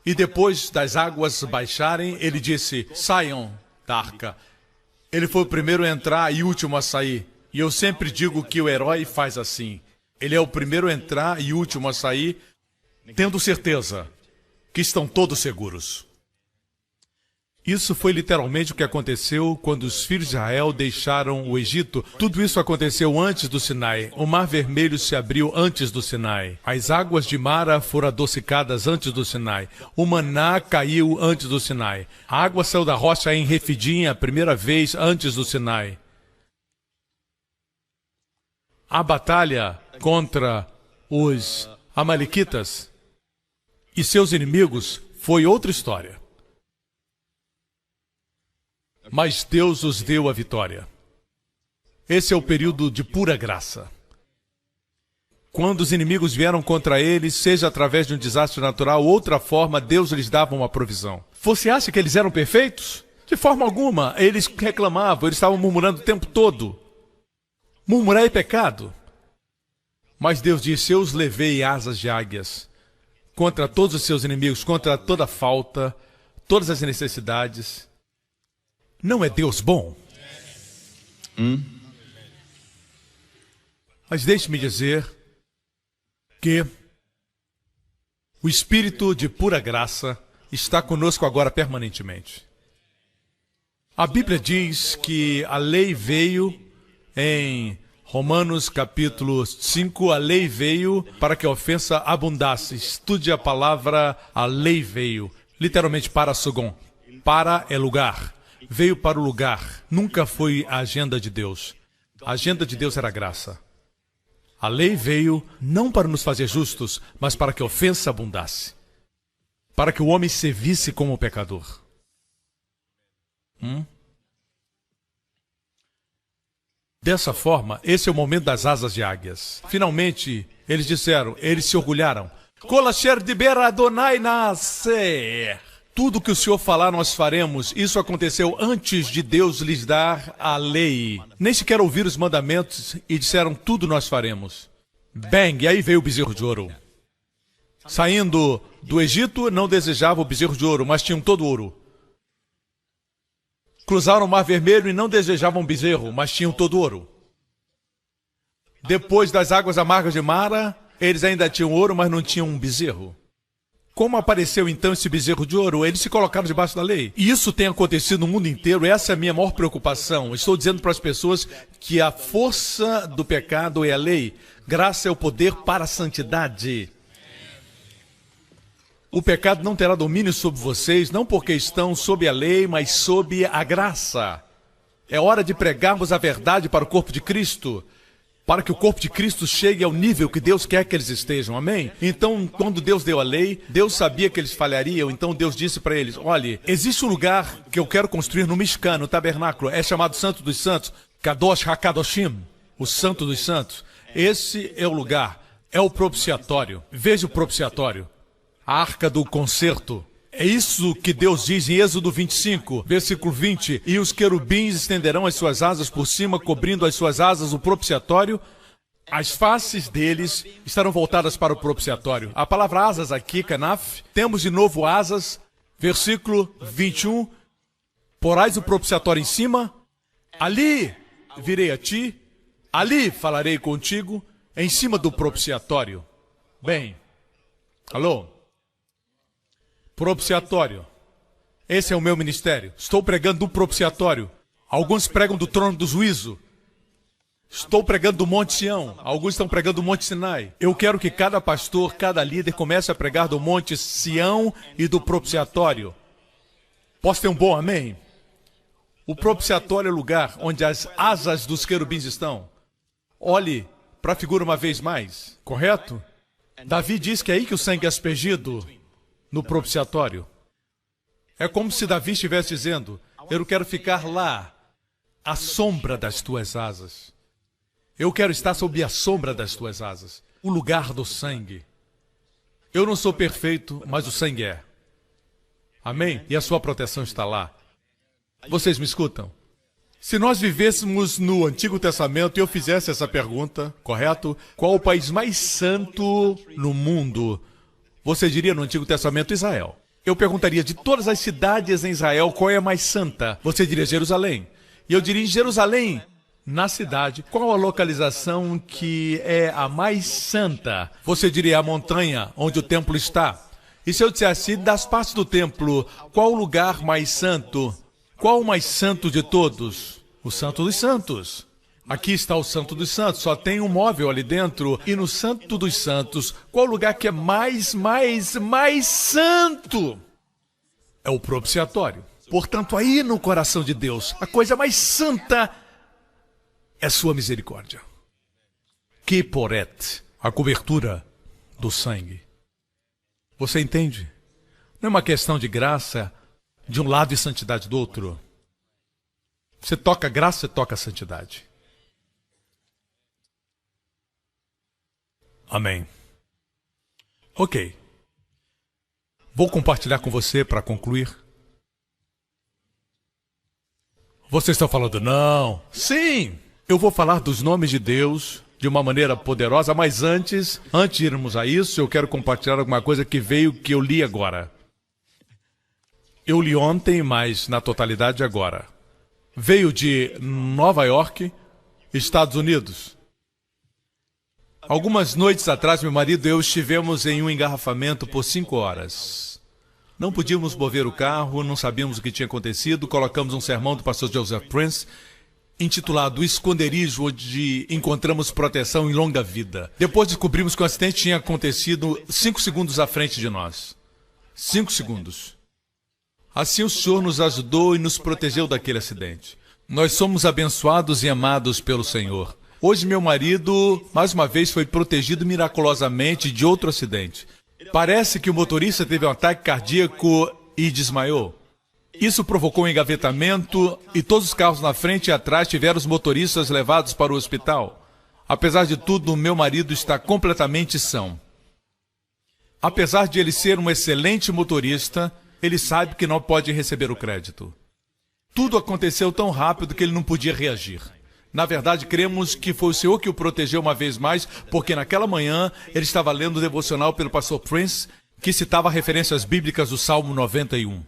E depois das águas baixarem, ele disse, saiam da arca. Ele foi o primeiro a entrar e o último a sair. E eu sempre digo que o herói faz assim. Ele é o primeiro a entrar e o último a sair, tendo certeza que estão todos seguros. Isso foi literalmente o que aconteceu quando os filhos de Israel deixaram o Egito. Tudo isso aconteceu antes do Sinai. O Mar Vermelho se abriu antes do Sinai. As águas de Mara foram adocicadas antes do Sinai. O maná caiu antes do Sinai. A água saiu da rocha em Refidim a primeira vez antes do Sinai. A batalha contra os amalequitas e seus inimigos foi outra história. Mas Deus os deu a vitória. Esse é o período de pura graça. Quando os inimigos vieram contra eles, seja através de um desastre natural ou outra forma, Deus lhes dava uma provisão. Você acha que eles eram perfeitos? De forma alguma. Eles reclamavam, eles estavam murmurando o tempo todo. Murmurar é pecado. Mas Deus disse, eu os levei em asas de águias contra todos os seus inimigos, contra toda falta, todas as necessidades. Não é Deus bom? Mas deixe-me dizer que o Espírito de pura graça está conosco agora permanentemente. A Bíblia diz que a lei veio em Romanos capítulo 5, a lei veio para que a ofensa abundasse. Estude a palavra, a lei veio, literalmente para Sogom. Para é lugar. Veio para o lugar. Nunca foi a agenda de Deus. A agenda de Deus era a graça. A lei veio não para nos fazer justos, mas para que a ofensa abundasse. Para que o homem se visse como pecador. Dessa forma, esse é o momento das asas de águias. Finalmente, eles disseram, eles se orgulharam. Kol asher diber Adonai na'aseh. Tudo que o Senhor falar, nós faremos. Isso aconteceu antes de Deus lhes dar a lei. Nem sequer ouviram os mandamentos e disseram, tudo nós faremos. Bang! E aí veio o bezerro de ouro. Saindo do Egito, não desejavam o bezerro de ouro, mas tinham todo ouro. Cruzaram o Mar Vermelho e não desejavam um bezerro, mas tinham todo ouro. Depois das águas amargas de Mara, eles ainda tinham ouro, mas não tinham um bezerro. Como apareceu então esse bezerro de ouro? Eles se colocaram debaixo da lei. E isso tem acontecido no mundo inteiro. Essa é a minha maior preocupação. Estou dizendo para as pessoas que a força do pecado é a lei. Graça é o poder para a santidade. O pecado não terá domínio sobre vocês, não porque estão sob a lei, mas sob a graça. É hora de pregarmos a verdade para o corpo de Cristo, para que o corpo de Cristo chegue ao nível que Deus quer que eles estejam, amém? Então, quando Deus deu a lei, Deus sabia que eles falhariam, então Deus disse para eles, olha, existe um lugar que eu quero construir no Mishkan, no tabernáculo, é chamado Santo dos Santos, Kadosh HaKadoshim, o Santo dos Santos. Esse é o lugar, é o propiciatório. Veja o propiciatório, a arca do concerto. É isso que Deus diz em Êxodo 25, versículo 20. E os querubins estenderão as suas asas por cima, cobrindo as suas asas o propiciatório. As faces deles estarão voltadas para o propiciatório. A palavra asas aqui, Kanaf, temos de novo asas, versículo 21. Porás o propiciatório em cima, ali virei a ti, ali falarei contigo, em cima do propiciatório. Bem, alô? Propiciatório. Esse é o meu ministério. Estou pregando do propiciatório. Alguns pregam do trono do juízo. Estou pregando do Monte Sião. Alguns estão pregando do Monte Sinai. Eu quero que cada pastor, cada líder comece a pregar do Monte Sião e do propiciatório. Posso ter um bom amém? O propiciatório é o lugar onde as asas dos querubins estão. Olhe para a figura uma vez mais, correto? Davi diz que é aí que o sangue é aspergido, no propiciatório. É como se Davi estivesse dizendo: eu quero ficar lá, à sombra das tuas asas. Eu quero estar sob a sombra das tuas asas, o lugar do sangue. Eu não sou perfeito, mas o sangue é. Amém? E a sua proteção está lá. Vocês me escutam? Se nós vivêssemos no Antigo Testamento e eu fizesse essa pergunta, correto? Qual o país mais santo no mundo? Você diria no Antigo Testamento Israel. Eu perguntaria de todas as cidades em Israel, qual é a mais santa? Você diria Jerusalém. E eu diria em Jerusalém, na cidade, qual a localização que é a mais santa? Você diria a montanha onde o templo está. E se eu dissesse das partes do templo, qual o lugar mais santo? Qual o mais santo de todos? O Santo dos Santos. Aqui está o Santo dos Santos, só tem um móvel ali dentro. E no Santo dos Santos, qual o lugar que é mais santo? É o propiciatório. Portanto, aí no coração de Deus, a coisa mais santa é sua misericórdia. Kiporet, a cobertura do sangue. Você entende? Não é uma questão de graça de um lado e santidade do outro. Você toca graça, você toca santidade. Amém. Ok. Vou compartilhar com você para concluir. Vocês estão falando, não? Sim! Eu vou falar dos nomes de Deus de uma maneira poderosa, mas antes de irmos a isso, eu quero compartilhar alguma coisa que eu li agora. Eu li ontem, mas na totalidade agora. Veio de Nova York, Estados Unidos. Algumas noites atrás, meu marido e eu estivemos em um engarrafamento por 5 horas. Não podíamos mover o carro, não sabíamos o que tinha acontecido. Colocamos um sermão do pastor Joseph Prince, intitulado O Esconderijo, onde encontramos proteção em longa vida. Depois descobrimos que o acidente tinha acontecido 5 segundos à frente de nós. 5 segundos. Assim o Senhor nos ajudou e nos protegeu daquele acidente. Nós somos abençoados e amados pelo Senhor. Hoje meu marido, mais uma vez, foi protegido miraculosamente de outro acidente. Parece que o motorista teve um ataque cardíaco e desmaiou. Isso provocou um engavetamento e todos os carros na frente e atrás tiveram os motoristas levados para o hospital. Apesar de tudo, meu marido está completamente são. Apesar de ele ser um excelente motorista, ele sabe que não pode receber o crédito. Tudo aconteceu tão rápido que ele não podia reagir. Na verdade, cremos que foi o Senhor que o protegeu uma vez mais, porque naquela manhã ele estava lendo o devocional pelo pastor Prince, que citava referências bíblicas do Salmo 91,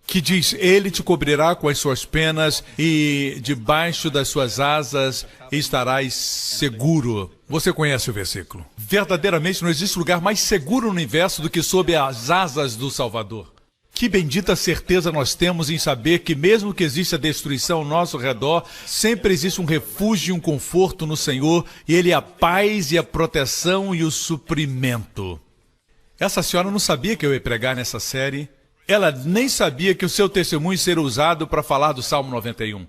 que diz: Ele te cobrirá com as suas penas e debaixo das suas asas estarás seguro. Você conhece o versículo. Verdadeiramente não existe lugar mais seguro no universo do que sob as asas do Salvador. Que bendita certeza nós temos em saber que mesmo que exista destruição ao nosso redor, sempre existe um refúgio e um conforto no Senhor, e Ele é a paz e a proteção e o suprimento. Essa senhora não sabia que eu ia pregar nessa série. Ela nem sabia que o seu testemunho seria usado para falar do Salmo 91.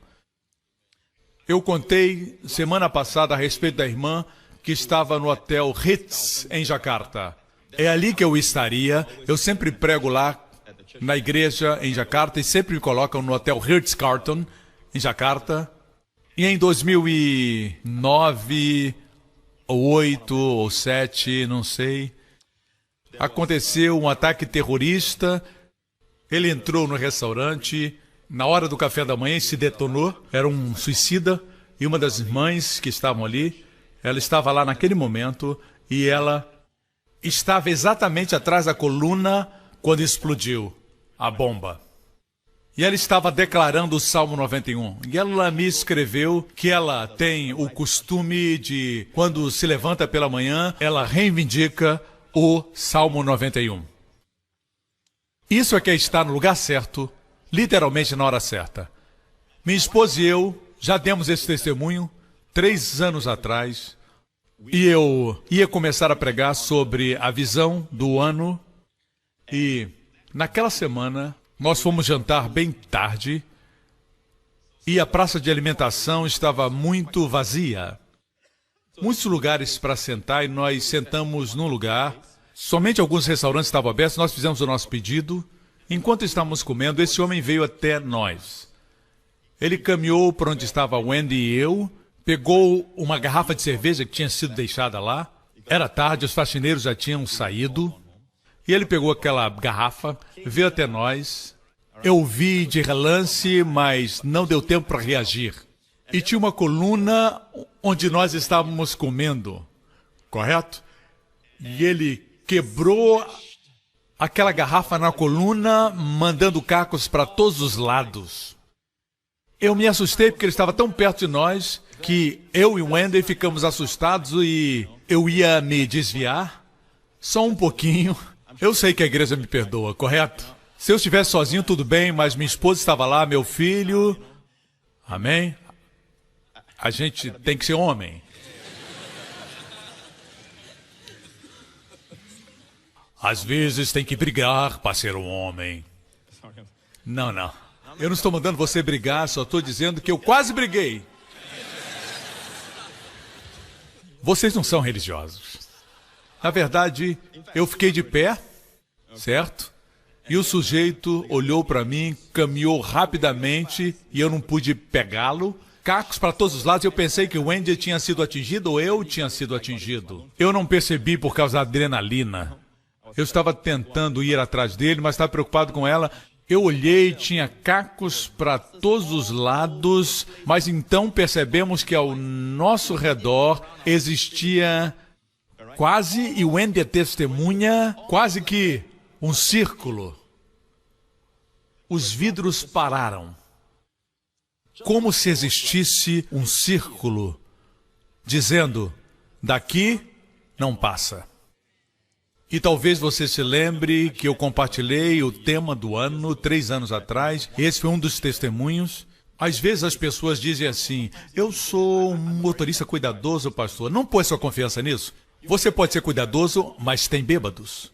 Eu contei semana passada a respeito da irmã que estava no hotel Ritz, em Jakarta. É ali que eu estaria. Eu sempre prego lá na igreja em Jakarta e sempre me colocam no hotel Ritz-Carlton, em Jakarta. E em 2009, ou 2008, ou 2007, não sei, aconteceu um ataque terrorista. Ele entrou no restaurante, na hora do café da manhã e se detonou. Era um suicida e uma das irmãs que estavam ali, ela estava lá naquele momento e ela estava exatamente atrás da coluna quando explodiu a bomba. E ela estava declarando o Salmo 91. E ela me escreveu que ela tem o costume de, quando se levanta pela manhã, ela reivindica o Salmo 91. Isso é que é estar no lugar certo, literalmente na hora certa. Minha esposa e eu já demos esse testemunho 3 anos atrás, e eu ia começar a pregar sobre a visão do ano. E naquela semana, nós fomos jantar bem tarde e a praça de alimentação estava muito vazia. Muitos lugares para sentar e nós sentamos num lugar. Somente alguns restaurantes estavam abertos, nós fizemos o nosso pedido. Enquanto estávamos comendo, esse homem veio até nós. Ele caminhou para onde estava a Wendy e eu, pegou uma garrafa de cerveja que tinha sido deixada lá. Era tarde, os faxineiros já tinham saído. E ele pegou aquela garrafa, veio até nós. Eu vi de relance, mas não deu tempo para reagir. E tinha uma coluna onde nós estávamos comendo, correto? E ele quebrou aquela garrafa na coluna, mandando cacos para todos os lados. Eu me assustei porque ele estava tão perto de nós que eu e o Wendy ficamos assustados e eu ia me desviar. Só um pouquinho. Eu sei que a igreja me perdoa, correto? Se eu estivesse sozinho, tudo bem, mas minha esposa estava lá, meu filho. Amém? A gente tem que ser homem. Às vezes tem que brigar para ser um homem. Não. Eu não estou mandando você brigar, só estou dizendo que eu quase briguei. Vocês não são religiosos. Na verdade, eu fiquei de pé, certo? E o sujeito olhou para mim, caminhou rapidamente e eu não pude pegá-lo. Cacos para todos os lados, eu pensei que o Wendy tinha sido atingido ou eu tinha sido atingido. Eu não percebi por causa da adrenalina. Eu estava tentando ir atrás dele, mas estava preocupado com ela. Eu olhei, tinha cacos para todos os lados, mas então percebemos que ao nosso redor existia quase, e o Wendy é testemunha, quase que um círculo. Os vidros pararam. Como se existisse um círculo, dizendo, daqui não passa. E talvez você se lembre que eu compartilhei o tema do ano 3 anos atrás. Esse foi um dos testemunhos. Às vezes as pessoas dizem assim, eu sou um motorista cuidadoso, pastor. Não põe sua confiança nisso. Você pode ser cuidadoso, mas tem bêbados.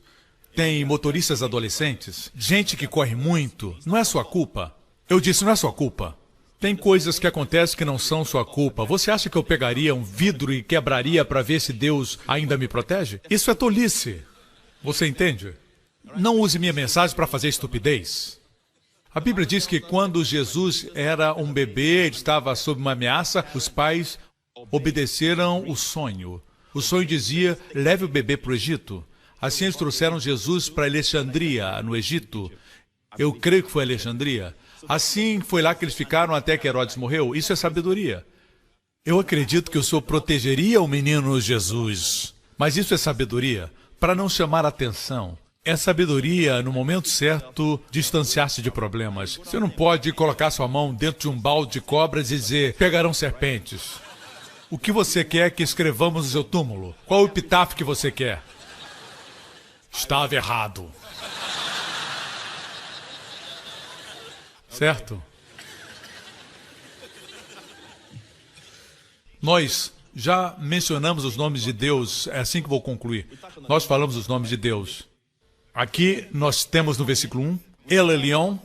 Tem motoristas adolescentes, gente que corre muito. Não é sua culpa. Eu disse, não é sua culpa. Tem coisas que acontecem que não são sua culpa. Você acha que eu pegaria um vidro e quebraria para ver se Deus ainda me protege? Isso é tolice. Você entende? Não use minha mensagem para fazer estupidez. A Bíblia diz que quando Jesus era um bebê, ele estava sob uma ameaça, os pais obedeceram o sonho. O sonho dizia, leve o bebê para o Egito. Assim eles trouxeram Jesus para Alexandria, no Egito. Eu creio que foi Alexandria. Assim foi lá que eles ficaram até que Herodes morreu. Isso é sabedoria. Eu acredito que o Senhor protegeria o menino Jesus. Mas isso é sabedoria para não chamar atenção. É sabedoria, no momento certo, distanciar-se de problemas. Você não pode colocar sua mão dentro de um balde de cobras e dizer, pegarão serpentes. O que você quer que escrevamos no seu túmulo? Qual o epitáfio que você quer? Estava errado. Certo? Nós já mencionamos os nomes de Deus, é assim que vou concluir. Nós falamos os nomes de Deus. Aqui nós temos no versículo 1, El Elyon,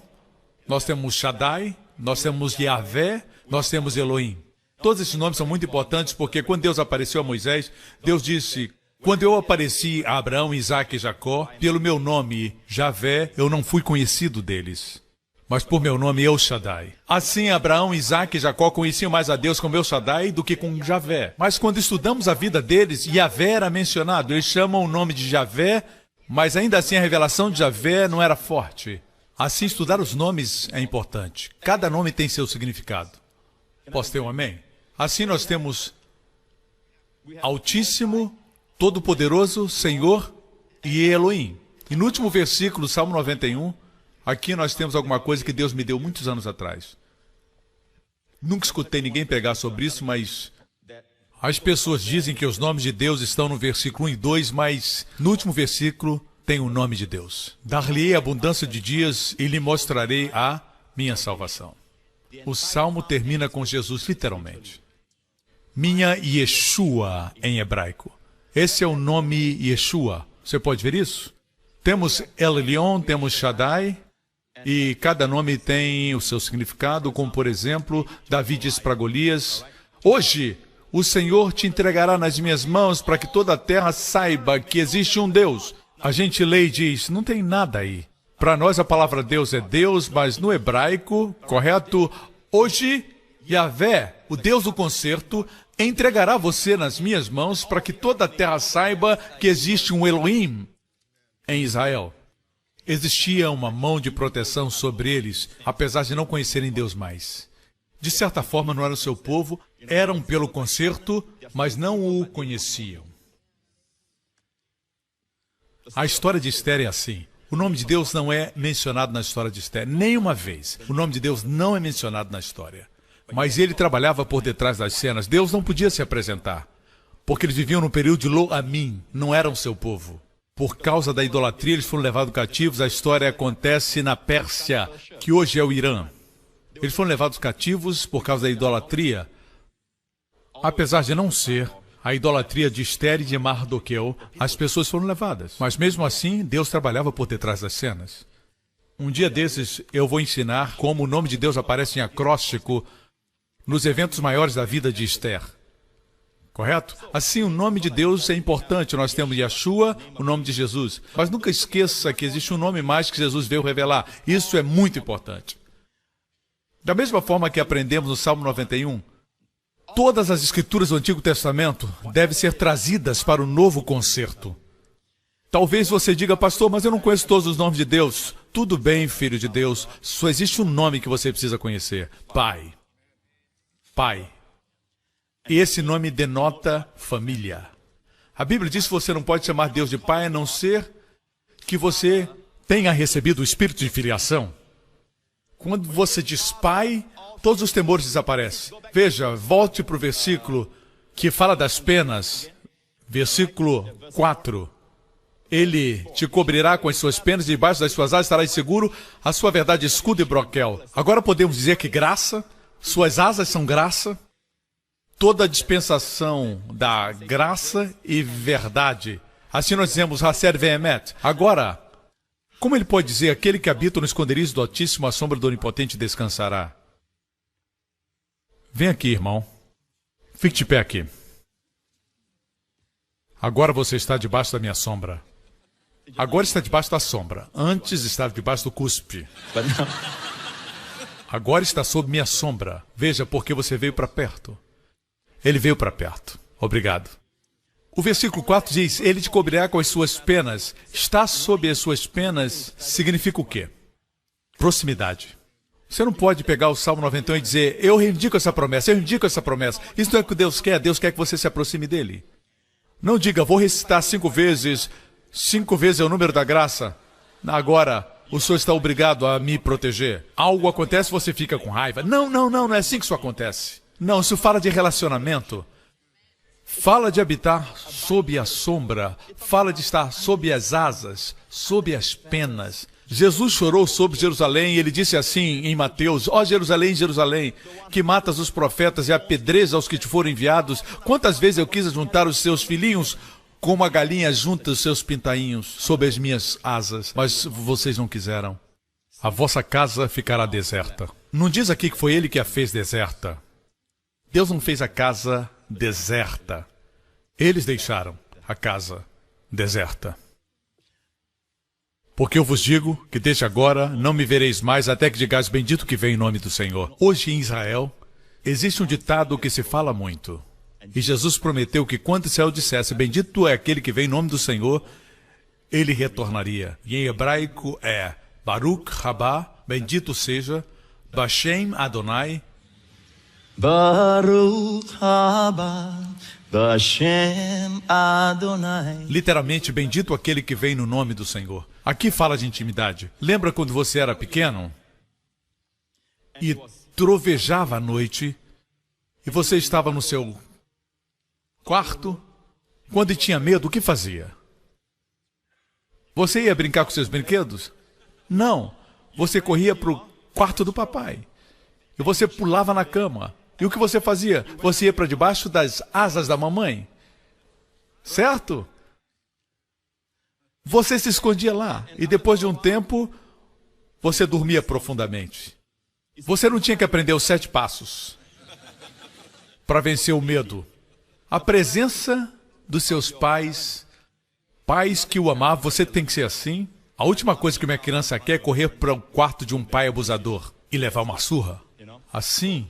nós temos Shaddai, nós temos Yahvé, nós temos Elohim. Todos esses nomes são muito importantes porque quando Deus apareceu a Moisés, Deus disse, quando eu apareci a Abraão, Isaac e Jacó, pelo meu nome, Javé, eu não fui conhecido deles. Mas por meu nome, El Shaddai. Assim, Abraão, Isaac e Jacó conheciam mais a Deus com El Shaddai do que com Javé. Mas quando estudamos a vida deles, Yahvé era mencionado. Eles chamam o nome de Javé, mas ainda assim a revelação de Javé não era forte. Assim, estudar os nomes é importante. Cada nome tem seu significado. Posso ter um amém? Assim nós temos Altíssimo, Todo-Poderoso, Senhor e Elohim. E no último versículo, Salmo 91, aqui nós temos alguma coisa que Deus me deu muitos anos atrás. Nunca escutei ninguém pregar sobre isso, mas as pessoas dizem que os nomes de Deus estão no versículo 1 e 2, mas no último versículo tem o nome de Deus. Dar-lhe-ei abundância de dias e lhe mostrarei a minha salvação. O Salmo termina com Jesus literalmente. Minha Yeshua em hebraico. Esse é o nome Yeshua. Você pode ver isso? Temos El Elyon, temos Shaddai, e cada nome tem o seu significado, como por exemplo, Davi diz para Golias: hoje o Senhor te entregará nas minhas mãos para que toda a terra saiba que existe um Deus. A gente lê e diz, não tem nada aí. Para nós a palavra Deus é Deus, mas no hebraico, correto? Hoje, Yahvé, o Deus do concerto, entregará você nas minhas mãos para que toda a terra saiba que existe um Elohim em Israel. Existia uma mão de proteção sobre eles, apesar de não conhecerem Deus mais. De certa forma, não era o seu povo, eram pelo concerto, mas não o conheciam. A história de Esther é assim. O nome de Deus não é mencionado na história de Esther, nenhuma vez. O nome de Deus não é mencionado na história. Mas ele trabalhava por detrás das cenas. Deus não podia se apresentar, porque eles viviam no período de Lo-Amim, não eram seu povo. Por causa da idolatria, eles foram levados cativos. A história acontece na Pérsia, que hoje é o Irã. Eles foram levados cativos por causa da idolatria, apesar de não ser a idolatria de Esther e de Mardoqueu, as pessoas foram levadas. Mas mesmo assim, Deus trabalhava por detrás das cenas. Um dia desses, eu vou ensinar como o nome de Deus aparece em acróstico nos eventos maiores da vida de Esther. Correto? Assim, o nome de Deus é importante. Nós temos Yeshua, o nome de Jesus. Mas nunca esqueça que existe um nome mais que Jesus veio revelar. Isso é muito importante. Da mesma forma que aprendemos no Salmo 91, todas as escrituras do Antigo Testamento devem ser trazidas para o novo concerto. Talvez você diga, pastor, mas eu não conheço todos os nomes de Deus. Tudo bem, filho de Deus. Só existe um nome que você precisa conhecer. Pai. Pai. E esse nome denota família. A Bíblia diz que você não pode chamar Deus de pai a não ser que você tenha recebido o espírito de filiação. Quando você diz pai, todos os temores desaparecem. Veja, volte para o versículo que fala das penas. Versículo 4. Ele te cobrirá com as suas penas, e debaixo das suas asas estarás seguro, a sua verdade escudo e broquel. Agora podemos dizer que graça, suas asas são graça, toda a dispensação da graça e verdade. Assim nós dizemos, Haser Vehemet. Agora, como ele pode dizer, aquele que habita no esconderijo do Altíssimo, a sombra do Onipotente descansará? Vem aqui, irmão. Fique de pé aqui. Agora você está debaixo da minha sombra. Agora está debaixo da sombra. Antes estava debaixo do cuspe. Agora está sob minha sombra. Veja, porque você veio para perto. Ele veio para perto. Obrigado. O versículo 4 diz, ele te cobrirá com as suas penas. Estar sob as suas penas significa o quê? Proximidade. Você não pode pegar o Salmo 91 e dizer, eu reivindico essa promessa, eu reivindico essa promessa. Isso não é o que Deus quer que você se aproxime dele. Não diga, vou recitar 5 vezes, 5 vezes é o número da graça. Agora, o Senhor está obrigado a me proteger. Algo acontece, você fica com raiva. Não é assim que isso acontece. Não, isso fala de relacionamento. Fala de habitar sob a sombra. Fala de estar sob as asas, sob as penas. Jesus chorou sobre Jerusalém e ele disse assim em Mateus, ó Jerusalém, Jerusalém, que matas os profetas e apedrejas aos que te foram enviados. Quantas vezes eu quis juntar os seus filhinhos como a galinha junta os seus pintainhos sob as minhas asas, mas vocês não quiseram. A vossa casa ficará deserta. Não diz aqui que foi ele que a fez deserta. Deus não fez a casa deserta. Eles deixaram a casa deserta. Porque eu vos digo que desde agora não me vereis mais até que digais bendito que vem em nome do Senhor. Hoje em Israel existe um ditado que se fala muito. E Jesus prometeu que quando Israel dissesse bendito é aquele que vem em nome do Senhor, ele retornaria. E em hebraico é Baruch Haba, bendito seja, Bashem Adonai. Baruch haba Bashem Adonai. Literalmente, bendito aquele que vem no nome do Senhor. Aqui fala de intimidade. Lembra quando você era pequeno? E trovejava à noite, e você estava no seu quarto, quando tinha medo, o que fazia? Você ia brincar com seus brinquedos? Não. Você corria para o quarto do papai. E você pulava na cama. E o que você fazia? Você ia para debaixo das asas da mamãe. Certo? Você se escondia lá. E depois de um tempo, você dormia profundamente. Você não tinha que aprender os 7 passos para vencer o medo. A presença dos seus pais, pais que o amavam, você tem que ser assim. A última coisa que uma criança quer é correr para o quarto de um pai abusador e levar uma surra. Assim,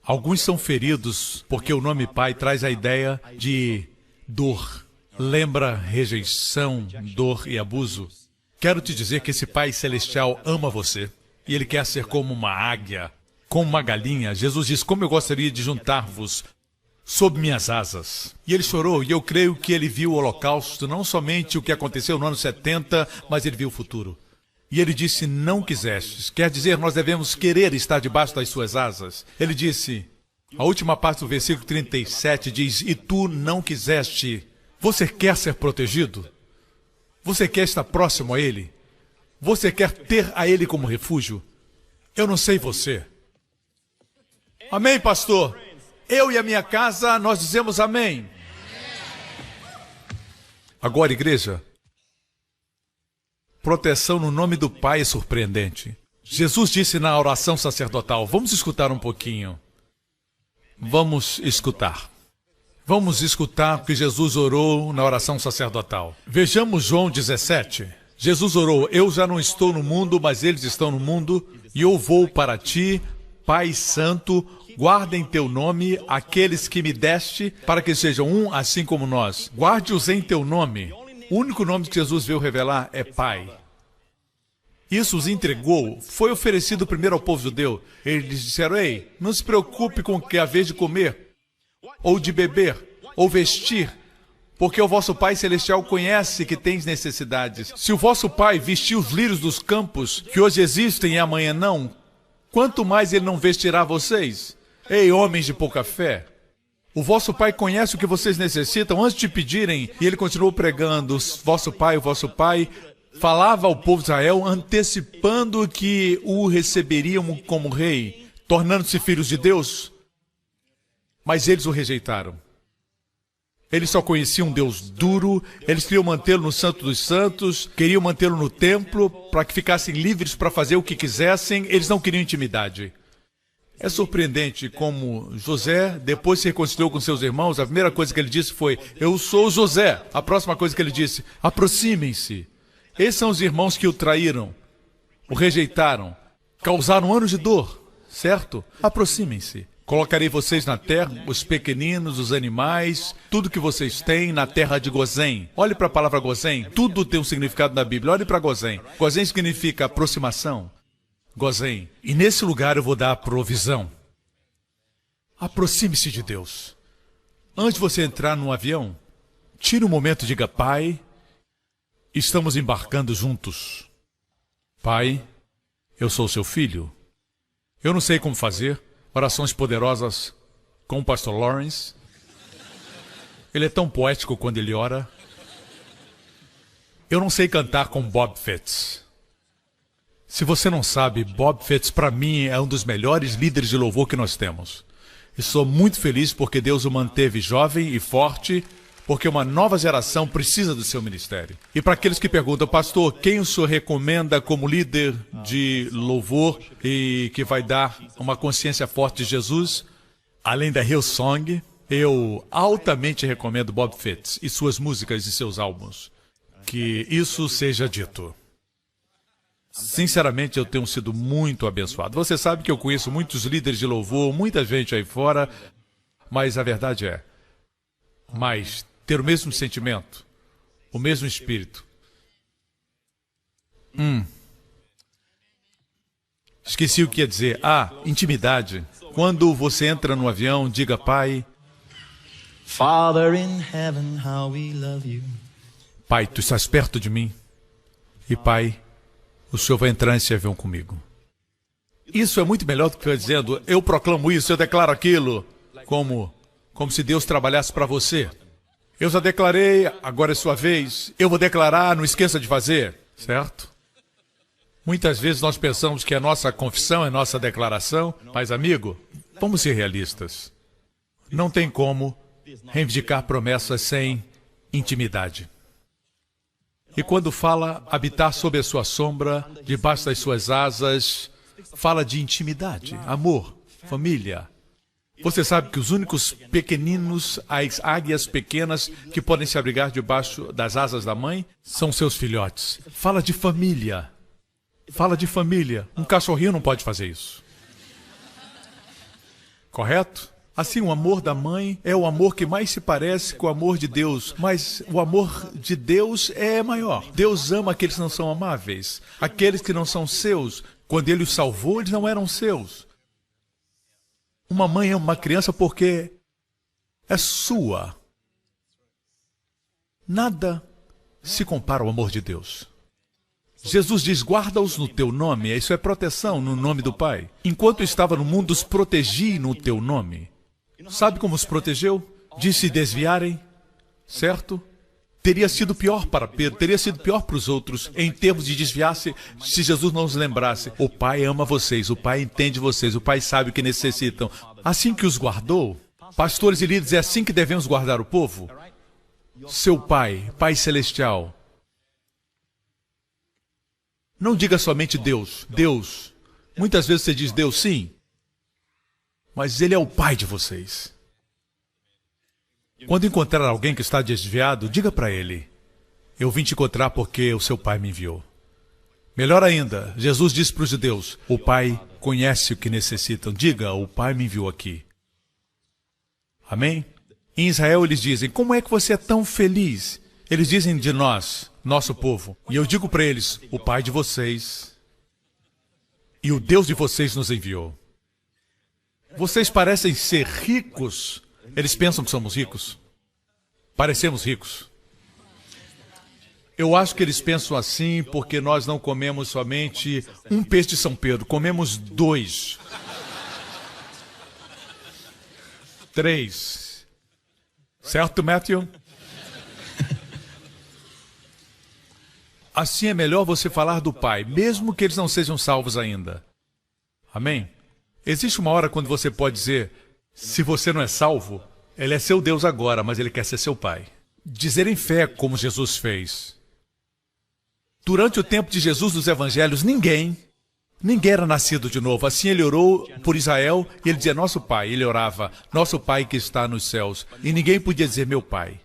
alguns são feridos porque o nome pai traz a ideia de dor. Lembra rejeição, dor e abuso? Quero te dizer que esse Pai Celestial ama você. E Ele quer ser como uma águia, como uma galinha. Jesus diz, como eu gostaria de juntar-vos sob minhas asas. E Ele chorou, e eu creio que Ele viu o holocausto, não somente o que aconteceu no ano 70, mas Ele viu o futuro. E Ele disse, não quisestes. Quer dizer, nós devemos querer estar debaixo das suas asas. Ele disse, a última parte do versículo 37 diz, e tu não quiseste. Você quer ser protegido? Você quer estar próximo a Ele? Você quer ter a Ele como refúgio? Eu não sei você. Amém, pastor? Eu e a minha casa, nós dizemos amém. Agora, igreja, proteção no nome do Pai é surpreendente. Jesus disse na oração sacerdotal, vamos escutar um pouquinho. Vamos escutar. Vamos escutar o que Jesus orou na oração sacerdotal. Vejamos João 17. Jesus orou, eu já não estou no mundo, mas eles estão no mundo, e eu vou para ti, Pai Santo, guarda em teu nome aqueles que me deste, para que sejam um assim como nós. Guarde-os em teu nome. O único nome que Jesus veio revelar é Pai. Isso os entregou, foi oferecido primeiro ao povo judeu. Eles disseram, ei, não se preocupe com o que é a vez de comer, ou de beber, ou vestir, porque o vosso Pai Celestial conhece que tens necessidades. Se o vosso Pai vestiu os lírios dos campos, que hoje existem e amanhã não, quanto mais Ele não vestirá vocês? Ei, homens de pouca fé! O vosso Pai conhece o que vocês necessitam antes de pedirem. E Ele continuou pregando, o vosso Pai falava ao povo de Israel, antecipando que o receberiam como rei, tornando-se filhos de Deus. Mas eles o rejeitaram. Eles só conheciam um Deus duro, eles queriam mantê-lo no Santo dos Santos, queriam mantê-lo no templo, para que ficassem livres para fazer o que quisessem, eles não queriam intimidade. É surpreendente como José, depois se reconciliou com seus irmãos, a primeira coisa que ele disse foi, eu sou José. A próxima coisa que ele disse, aproximem-se. Esses são os irmãos que o traíram, o rejeitaram, causaram anos de dor, certo? Aproximem-se. Colocarei vocês na terra, os pequeninos, os animais, tudo que vocês têm na terra de Gozém. Olhe para a palavra Gozém, tudo tem um significado na Bíblia. Olhe para Gozém. Gozém significa aproximação. Gozém. E nesse lugar eu vou dar a provisão. Aproxime-se de Deus. Antes de você entrar num avião, tire um momento e diga, Pai, estamos embarcando juntos. Pai, eu sou seu filho. Eu não sei como fazer. Orações poderosas com o pastor Lawrence. Ele é tão poético quando ele ora. Eu não sei cantar com Bob Fitts. Se você não sabe, Bob Fitts para mim é um dos melhores líderes de louvor que nós temos. E sou muito feliz porque Deus o manteve jovem e forte, porque uma nova geração precisa do seu ministério. E para aqueles que perguntam, pastor, quem o senhor recomenda como líder de louvor e que vai dar uma consciência forte de Jesus? Além da Hillsong, eu altamente recomendo Bob Fitts e suas músicas e seus álbuns. Que isso seja dito. Sinceramente, eu tenho sido muito abençoado. Você sabe que eu conheço muitos líderes de louvor, muita gente aí fora, mas a verdade é, ter o mesmo sentimento, o mesmo espírito. Esqueci o que ia dizer. Intimidade. Quando você entra no avião, diga, Pai, Father in heaven, how we love you. Pai, tu estás perto de mim. E Pai, o Senhor vai entrar nesse avião comigo. Isso é muito melhor do que eu dizendo, eu proclamo isso, eu declaro aquilo. Como se Deus trabalhasse para você. Eu já declarei, agora é sua vez. Eu vou declarar, não esqueça de fazer. Certo? Muitas vezes nós pensamos que a nossa confissão é nossa declaração. Mas, amigo, Vamos ser realistas. Não tem como reivindicar promessas sem intimidade. E quando fala habitar sob a sua sombra, debaixo das suas asas, fala de intimidade, amor, família. Você sabe que os únicos pequeninos, as águias pequenas que podem se abrigar debaixo das asas da mãe, são seus filhotes. Fala de família. Fala de família. Um cachorrinho não pode fazer isso. Correto? Assim, o amor da mãe é o amor que mais se parece com o amor de Deus, mas o amor de Deus é maior. Deus ama aqueles que não são amáveis, aqueles que não são seus. Quando Ele os salvou, eles não eram seus. Uma mãe ama uma criança porque é sua. Nada se compara ao amor de Deus. Jesus diz, guarda-os no teu nome, isso é proteção no nome do Pai. Enquanto estava no mundo, os protegi no teu nome. Sabe como os protegeu? De se desviarem, certo? Teria sido pior para Pedro, teria sido pior para os outros, em termos de desviar-se, se Jesus não os lembrasse. O Pai ama vocês, o Pai entende vocês, o Pai sabe o que necessitam. Assim que os guardou, pastores e líderes, é assim que devemos guardar o povo? Seu Pai, Pai Celestial. Não diga somente Deus, Deus. Muitas vezes você diz Deus, sim. Mas Ele é o Pai de vocês. Quando encontrar alguém que está desviado, diga para ele, eu vim te encontrar porque o seu Pai me enviou. Melhor ainda, Jesus disse para os judeus, o Pai conhece o que necessitam. Diga, o Pai me enviou aqui. Amém? Em Israel eles dizem, como é que você é tão feliz? Eles dizem de nós, nosso povo. E eu digo para eles, o Pai de vocês e o Deus de vocês nos enviou. Vocês parecem ser ricos. Eles pensam que somos ricos. Parecemos ricos. Eu acho que eles pensam assim porque nós não comemos somente um peixe de São Pedro. Comemos 2. 3. Certo, Matthew? Assim é melhor você falar do Pai, mesmo que eles não sejam salvos ainda. Amém? Existe uma hora quando você pode dizer, se você não é salvo, Ele é seu Deus agora, mas Ele quer ser seu Pai. Dizer em fé como Jesus fez. Durante o tempo de Jesus dos Evangelhos, ninguém era nascido de novo. Assim Ele orou por Israel e Ele dizia, nosso Pai. Ele orava, nosso Pai que está nos céus. E ninguém podia dizer, meu Pai.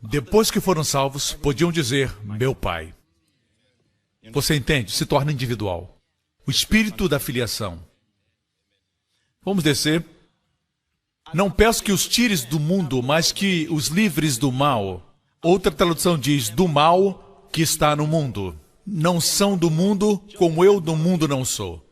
Depois que foram salvos, podiam dizer, meu Pai. Você entende? Se torna individual. O espírito da filiação. Vamos descer. Não peço que os tires do mundo, mas que os livres do mal. Outra tradução diz, do mal que está no mundo. Não são do mundo, como eu do mundo não sou.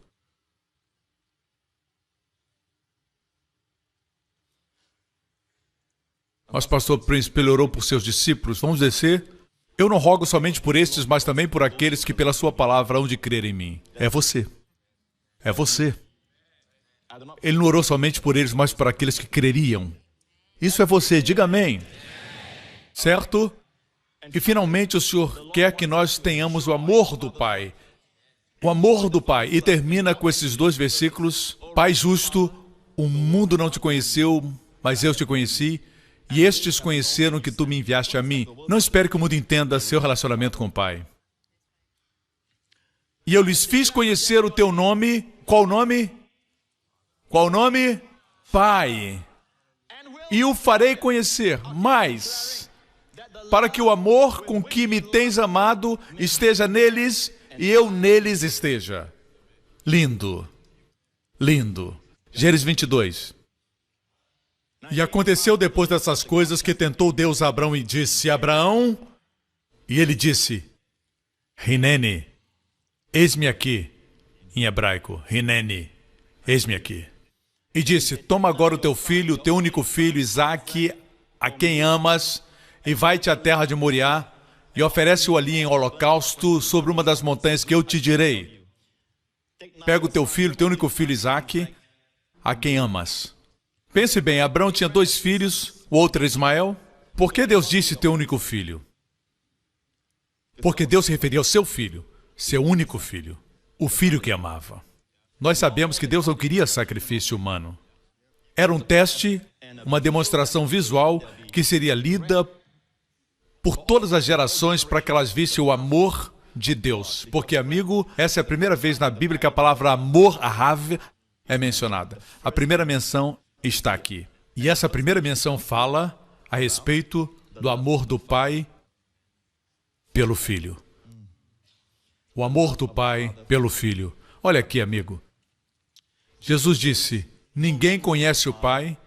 Mas pastor Príncipe, ele orou por seus discípulos. Vamos descer. Eu não rogo somente por estes, mas também por aqueles que pela sua palavra hão de crer em mim. É você. É você. Ele não orou somente por eles, mas por aqueles que creriam. Isso é você, diga amém. Certo? E finalmente o Senhor quer que nós tenhamos o amor do Pai. O amor do Pai. E termina com esses 2 versículos. Pai justo, o mundo não te conheceu, mas eu te conheci. E estes conheceram que tu me enviaste a mim. Não espere que o mundo entenda seu relacionamento com o Pai. E eu lhes fiz conhecer o teu nome. Qual nome? Qual nome? Pai. E o farei conhecer mais, para que o amor com que me tens amado esteja neles e eu neles esteja. Lindo. Lindo. Gênesis 22. E aconteceu depois dessas coisas que tentou Deus a Abraão e disse, Abraão, e ele disse, Hineni, eis-me aqui, em hebraico, Hineni, eis-me aqui. E disse, toma agora o teu filho, o teu único filho, Isaque, a quem amas, e vai-te à terra de Moriá, e oferece-o ali em holocausto sobre uma das montanhas que eu te direi. Pega o teu filho, teu único filho, Isaque, a quem amas. Pense bem, Abraão tinha 2 filhos, o outro era Ismael. Por que Deus disse teu único filho? Porque Deus se referia ao seu filho, seu único filho, o filho que amava. Nós sabemos que Deus não queria sacrifício humano. Era um teste, uma demonstração visual que seria lida por todas as gerações para que elas vissem o amor de Deus. Porque, amigo, essa é a primeira vez na Bíblia que a palavra amor, ahav, é mencionada. A primeira menção está aqui. E essa primeira menção fala a respeito do amor do Pai pelo Filho. O amor do Pai pelo Filho. Olha aqui, amigo. Jesus disse: ninguém conhece o Pai,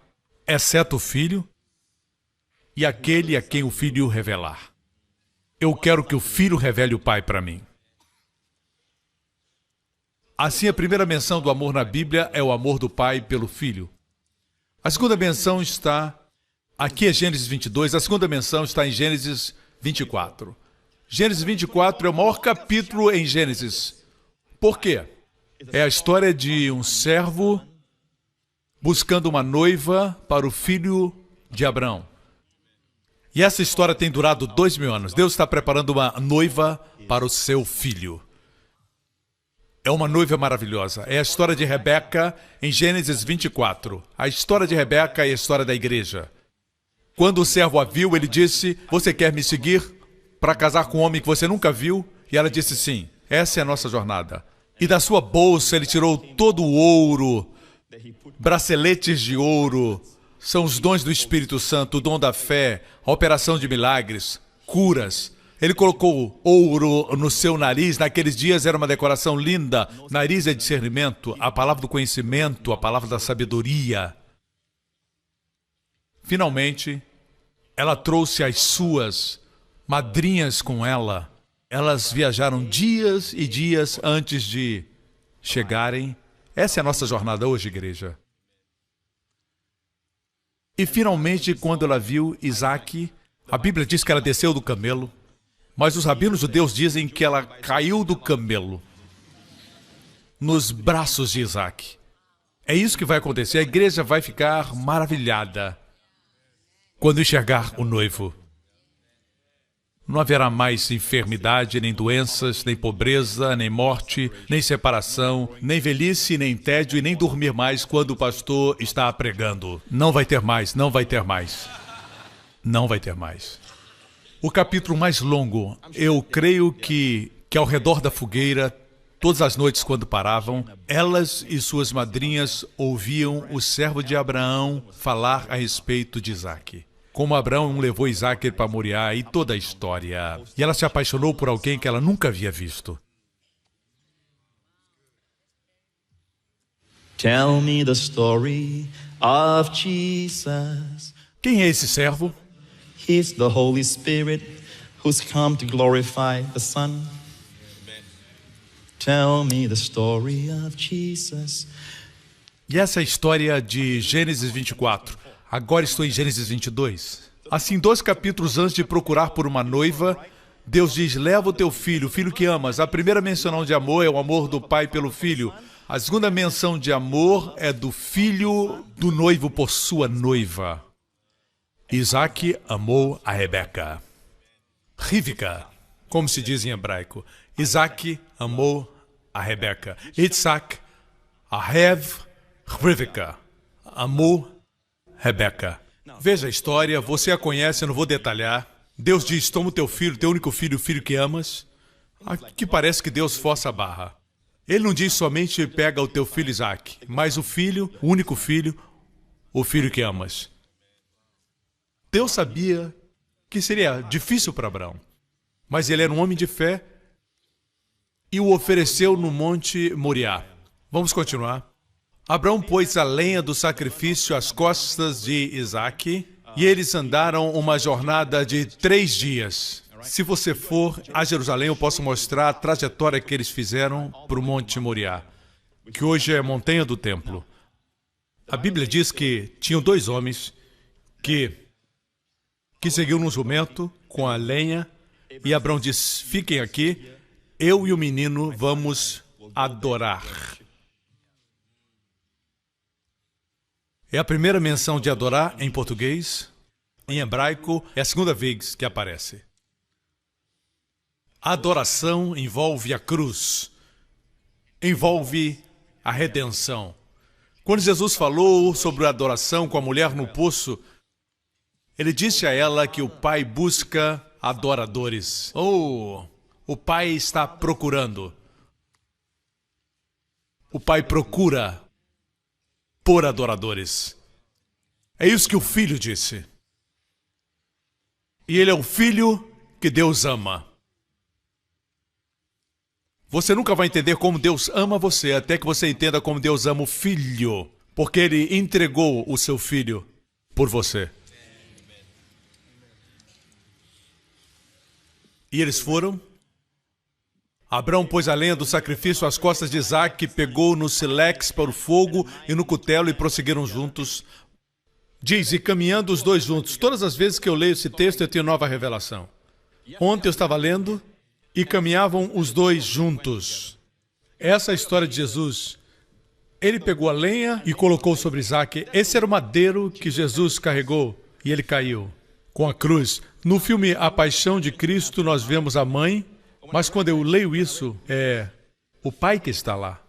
exceto o Filho, e aquele a quem o Filho revelar. Eu quero que o Filho revele o Pai para mim. Assim, a primeira menção do amor na Bíblia é o amor do Pai pelo Filho. A segunda menção está... Aqui é Gênesis 22, a segunda menção está em Gênesis 24. Gênesis 24 é o maior capítulo em Gênesis. Por quê? É a história de um servo buscando uma noiva para o filho de Abraão. E essa história tem durado 2000 anos. Deus está preparando uma noiva para o seu filho. É uma noiva maravilhosa. É a história de Rebeca em Gênesis 24. A história de Rebeca é a história da igreja. Quando o servo a viu, ele disse: você quer me seguir para casar com um homem que você nunca viu? E ela disse sim. Essa é a nossa jornada. E da sua bolsa ele tirou todo o ouro, braceletes de ouro, são os dons do Espírito Santo, o dom da fé, a operação de milagres, curas. Ele colocou ouro no seu nariz, naqueles dias era uma decoração linda. Nariz é discernimento, a palavra do conhecimento, a palavra da sabedoria. Finalmente, ela trouxe as suas madrinhas com ela. Elas viajaram dias e dias antes de chegarem. Essa é a nossa jornada hoje, igreja. E finalmente, quando ela viu Isaac, a Bíblia diz que ela desceu do camelo, mas os rabinos judeus dizem que ela caiu do camelo nos braços de Isaac. É isso que vai acontecer. A igreja vai ficar maravilhada quando enxergar o noivo. Não haverá mais enfermidade, nem doenças, nem pobreza, nem morte, nem separação, nem velhice, nem tédio e nem dormir mais quando o pastor está pregando. Não vai ter mais, não vai ter mais. Não vai ter mais. O capítulo mais longo, eu creio que ao redor da fogueira, todas as noites quando paravam, elas e suas madrinhas ouviam o servo de Abraão falar a respeito de Isaac. Como Abraão levou Isaac para Moriá e toda a história. E ela se apaixonou por alguém que ela nunca havia visto. Tell me the story of Jesus. Quem é esse servo? He's the Holy Spirit who's come to glorify the Son. Tell me the story of Jesus. E essa é a história de Gênesis 24. Agora estou em Gênesis 22. Assim, 2 capítulos antes de procurar por uma noiva, Deus diz: leva o teu filho, o filho que amas. A primeira menção de amor é o amor do pai pelo filho. A segunda menção de amor é do filho do noivo por sua noiva. Isaac amou a Rebeca. Rivka, como se diz em hebraico. Isaac amou a Rebeca. Yitzhak, ahev, Rivka, amou Rebeca. Veja a história, você a conhece, eu não vou detalhar. Deus diz: toma o teu filho, teu único filho, o filho que amas. Aqui parece que Deus força a barra. Ele não diz somente pega o teu filho Isaac, mas o filho, o único filho, o filho que amas. Deus sabia que seria difícil para Abraão, mas ele era um homem de fé e o ofereceu no Monte Moriá. Vamos continuar. Abraão pôs a lenha do sacrifício às costas de Isaac e eles andaram uma jornada de 3 dias. Se você for a Jerusalém, eu posso mostrar a trajetória que eles fizeram para o Monte Moriá, que hoje é a montanha do templo. A Bíblia diz que tinham 2 homens que seguiam no jumento com a lenha e Abraão diz: fiquem aqui, eu e o menino vamos adorar. É a primeira menção de adorar em português. Em hebraico, é a segunda vez que aparece. A adoração envolve a cruz, envolve a redenção. Quando Jesus falou sobre a adoração com a mulher no poço, ele disse a ela que o Pai busca adoradores. O Pai está procurando. O Pai procura por adoradores. É isso que o Filho disse. E ele é o Filho que Deus ama. Você nunca vai entender como Deus ama você até que você entenda como Deus ama o Filho, porque Ele entregou o seu Filho por você. E eles foram. Abraão pôs a lenha do sacrifício às costas de Isaac, pegou no sílex para o fogo e no cutelo e prosseguiram juntos. Diz, e caminhando os dois juntos. Todas as vezes que eu leio esse texto, eu tenho nova revelação. Ontem eu estava lendo e caminhavam os dois juntos. Essa é a história de Jesus. Ele pegou a lenha e colocou sobre Isaac. Esse era o madeiro que Jesus carregou e ele caiu com a cruz. No filme A Paixão de Cristo, nós vemos a mãe, mas quando eu leio isso, é o pai que está lá.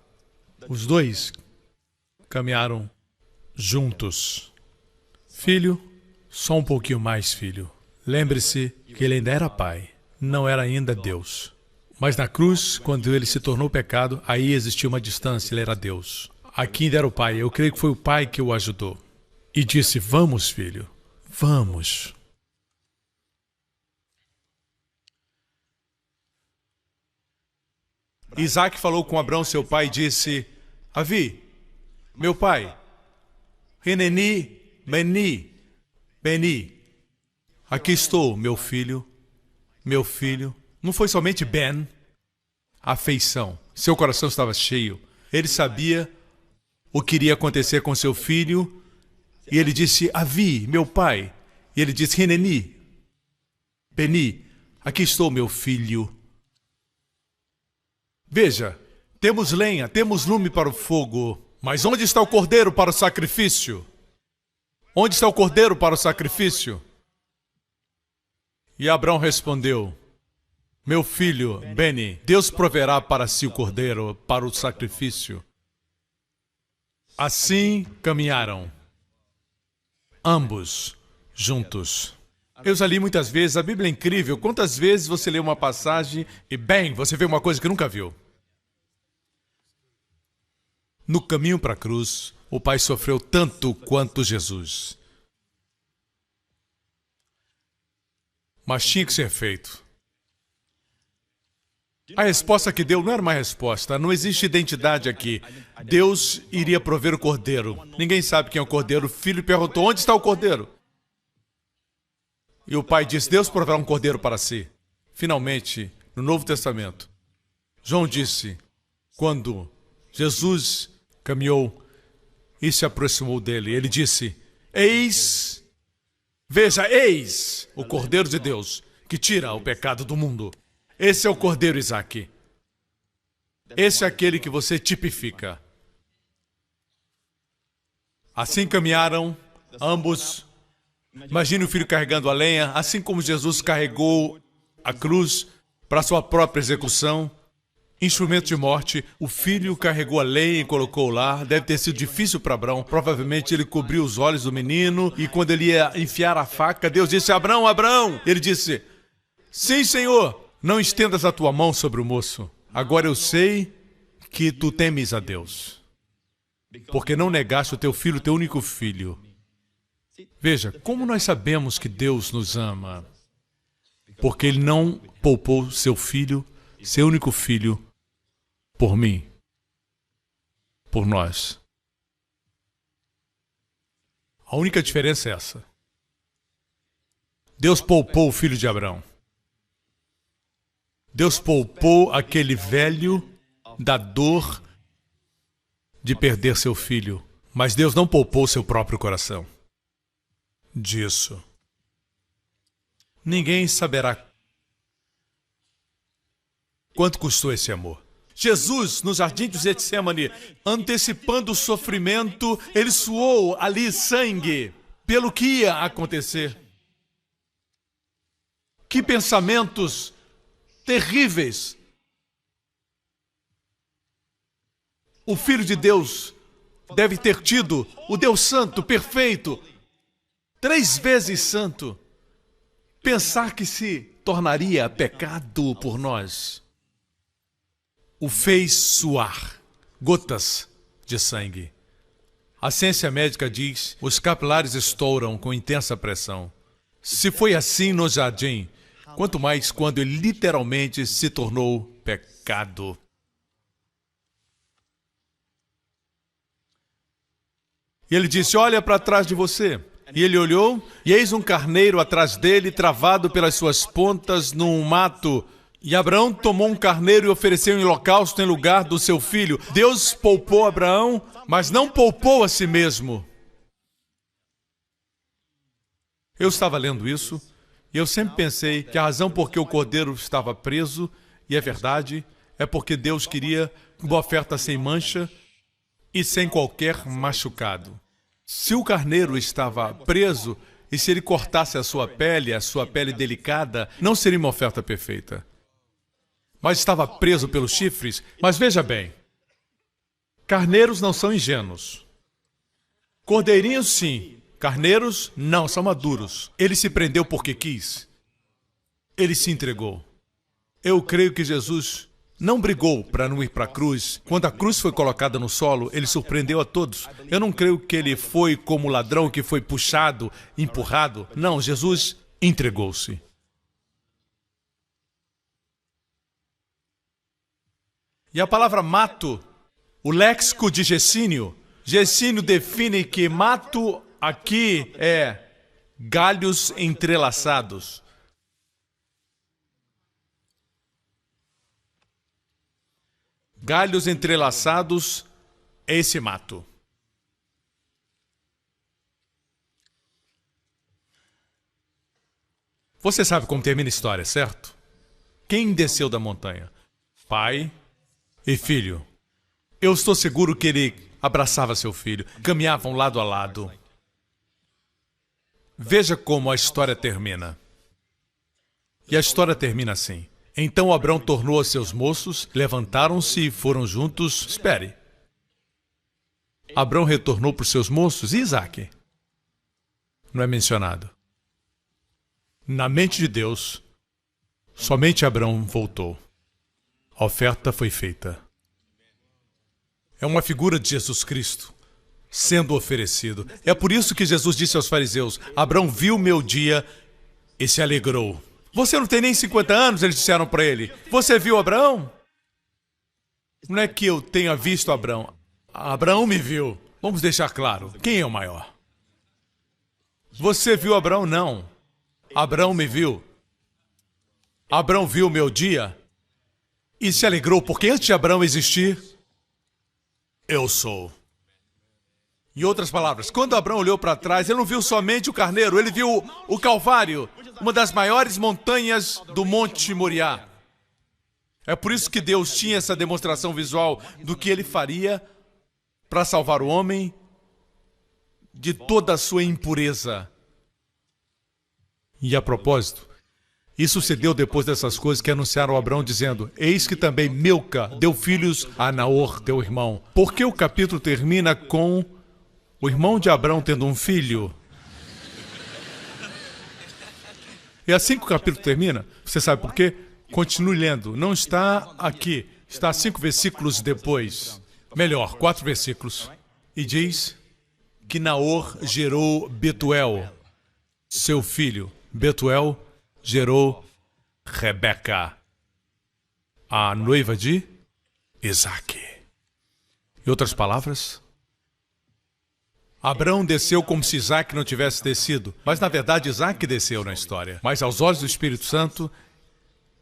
Os dois caminharam juntos. Filho, só um pouquinho mais, filho. Lembre-se que ele ainda era pai, não era ainda Deus. Mas na cruz, quando ele se tornou pecado, aí existia uma distância, ele era Deus. Aqui ainda era o pai, eu creio que foi o pai que o ajudou. E disse, vamos, filho, vamos. Isaac falou com Abraão, seu pai, e disse, Avi, meu pai, Hineni, Beni, aqui estou, meu filho. Não foi somente Ben, afeição. Seu coração estava cheio. Ele sabia o que iria acontecer com seu filho. E ele disse, Avi, meu pai. E ele disse, Hineni, Beni, aqui estou, meu filho. Veja, temos lenha, temos lume para o fogo. Mas onde está o cordeiro para o sacrifício? Onde está o cordeiro para o sacrifício? E Abraão respondeu, meu filho, Beni, Deus proverá para si o cordeiro para o sacrifício. Assim caminharam, ambos juntos. Eu já li muitas vezes, a Bíblia é incrível. Quantas vezes você lê uma passagem e, bem, você vê uma coisa que nunca viu? No caminho para a cruz, o Pai sofreu tanto quanto Jesus. Mas tinha que ser feito. A resposta que deu não era uma resposta. Não existe identidade aqui. Deus iria prover o cordeiro. Ninguém sabe quem é o cordeiro. O filho perguntou, onde está o cordeiro? E o pai disse, Deus proverá um cordeiro para si. Finalmente, no Novo Testamento, João disse, quando Jesus caminhou e se aproximou dele, ele disse, eis, veja, eis o Cordeiro de Deus que tira o pecado do mundo. Esse é o Cordeiro, Isaac. Esse é aquele que você tipifica. Assim caminharam ambos. Imagine o filho carregando a lenha, assim como Jesus carregou a cruz para sua própria execução. Instrumento de morte, o filho carregou a lenha e colocou lá. Deve ter sido difícil para Abraão. Provavelmente ele cobriu os olhos do menino e quando ele ia enfiar a faca, Deus disse, Abraão, Abraão. Ele disse, sim, Senhor, não estendas a tua mão sobre o moço. Agora eu sei que tu temes a Deus, porque não negaste o teu filho, teu único filho. Veja, como nós sabemos que Deus nos ama? Porque Ele não poupou seu filho, seu único filho, por mim, por nós. A única diferença é essa. Deus poupou o filho de Abraão. Deus poupou aquele velho da dor de perder seu filho. Mas Deus não poupou seu próprio coração disso. Ninguém saberá quanto custou esse amor. Jesus, no jardim de Getsêmani, antecipando o sofrimento, ele suou ali sangue pelo que ia acontecer. Que pensamentos terríveis! O Filho de Deus deve ter tido o Deus Santo, perfeito, 3 vezes santo, pensar que se tornaria pecado por nós, o fez suar gotas de sangue. A ciência médica diz que os capilares estouram com intensa pressão. Se foi assim no jardim, quanto mais quando ele literalmente se tornou pecado. E ele disse, olha para trás de você. E ele olhou, e eis um carneiro atrás dele, travado pelas suas pontas num mato. E Abraão tomou um carneiro e ofereceu em holocausto em lugar do seu filho. Deus poupou Abraão, mas não poupou a si mesmo. Eu estava lendo isso, e eu sempre pensei que a razão por que o cordeiro estava preso, e é verdade, é porque Deus queria uma oferta sem mancha e sem qualquer machucado. Se o carneiro estava preso, e se ele cortasse a sua pele delicada, não seria uma oferta perfeita. Mas estava preso pelos chifres. Mas veja bem, carneiros não são ingênuos. Cordeirinhos, sim. Carneiros, não, são maduros. Ele se prendeu porque quis. Ele se entregou. Eu creio que Jesus não brigou para não ir para a cruz. Quando a cruz foi colocada no solo, ele surpreendeu a todos. Eu não creio que ele foi como ladrão que foi puxado, empurrado. Não, Jesus entregou-se. E a palavra mato, o léxico de Gesínio. Gesínio define que mato aqui é galhos entrelaçados. Galhos entrelaçados é esse mato. Você sabe como termina a história, certo? Quem desceu da montanha? Pai e filho. Eu estou seguro que ele abraçava seu filho, caminhavam lado a lado. Veja como a história termina. E a história termina assim. Então Abraão tornou a seus moços, levantaram-se e foram juntos. Espere. Abraão retornou para os seus moços e Isaque? Não é mencionado. Na mente de Deus, somente Abraão voltou. A oferta foi feita. É uma figura de Jesus Cristo sendo oferecido. É por isso que Jesus disse aos fariseus, Abraão viu meu dia e se alegrou. Você não tem nem 50 anos, eles disseram para ele. Você viu Abraão? Não é que eu tenha visto Abraão. Abraão me viu. Vamos deixar claro, quem é o maior? Você viu Abraão? Não. Abraão me viu. Abraão viu o meu dia e se alegrou, porque antes de Abraão existir, eu sou. Em outras palavras, quando Abraão olhou para trás, ele não viu somente o carneiro, ele viu o Calvário, uma das maiores montanhas do Monte Moriá. É por isso que Deus tinha essa demonstração visual do que ele faria para salvar o homem de toda a sua impureza. E a propósito, isso se deu depois dessas coisas que anunciaram a Abraão, dizendo, eis que também Milca deu filhos a Naor, teu irmão. Por que o capítulo termina com o irmão de Abraão tendo um filho? E assim que o capítulo termina, você sabe por quê? Continue lendo. Não está aqui. Está 5 versículos depois. Melhor, 4 versículos. E diz que Naor gerou Betuel, seu filho. Betuel gerou Rebeca, a noiva de Isaque. Em outras palavras, Abraão desceu como se Isaque não tivesse descido, mas na verdade Isaque desceu na história. Mas aos olhos do Espírito Santo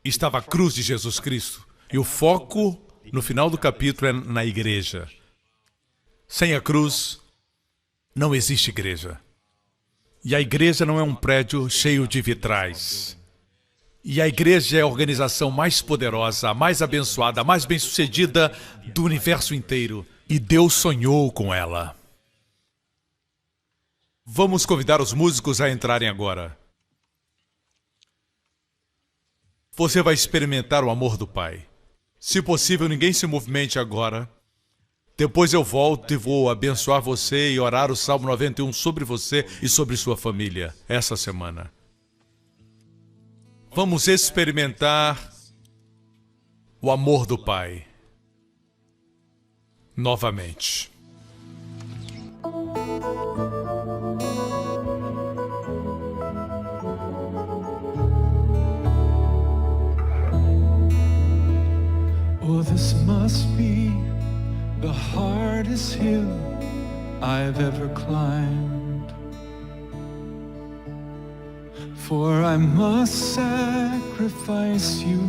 estava a cruz de Jesus Cristo. E o foco no final do capítulo é na igreja. Sem a cruz, não existe igreja. E a igreja não é um prédio cheio de vitrais. E a igreja é a organização mais poderosa, a mais abençoada, a mais bem-sucedida do universo inteiro. E Deus sonhou com ela. Vamos convidar os músicos a entrarem agora. Você vai experimentar o amor do Pai. Se possível, ninguém se movimente agora. Depois eu volto e vou abençoar você e orar o Salmo 91 sobre você e sobre sua família essa semana. Vamos experimentar o amor do Pai novamente. Oh, this must be the hardest hill I've ever climbed. For I must sacrifice you,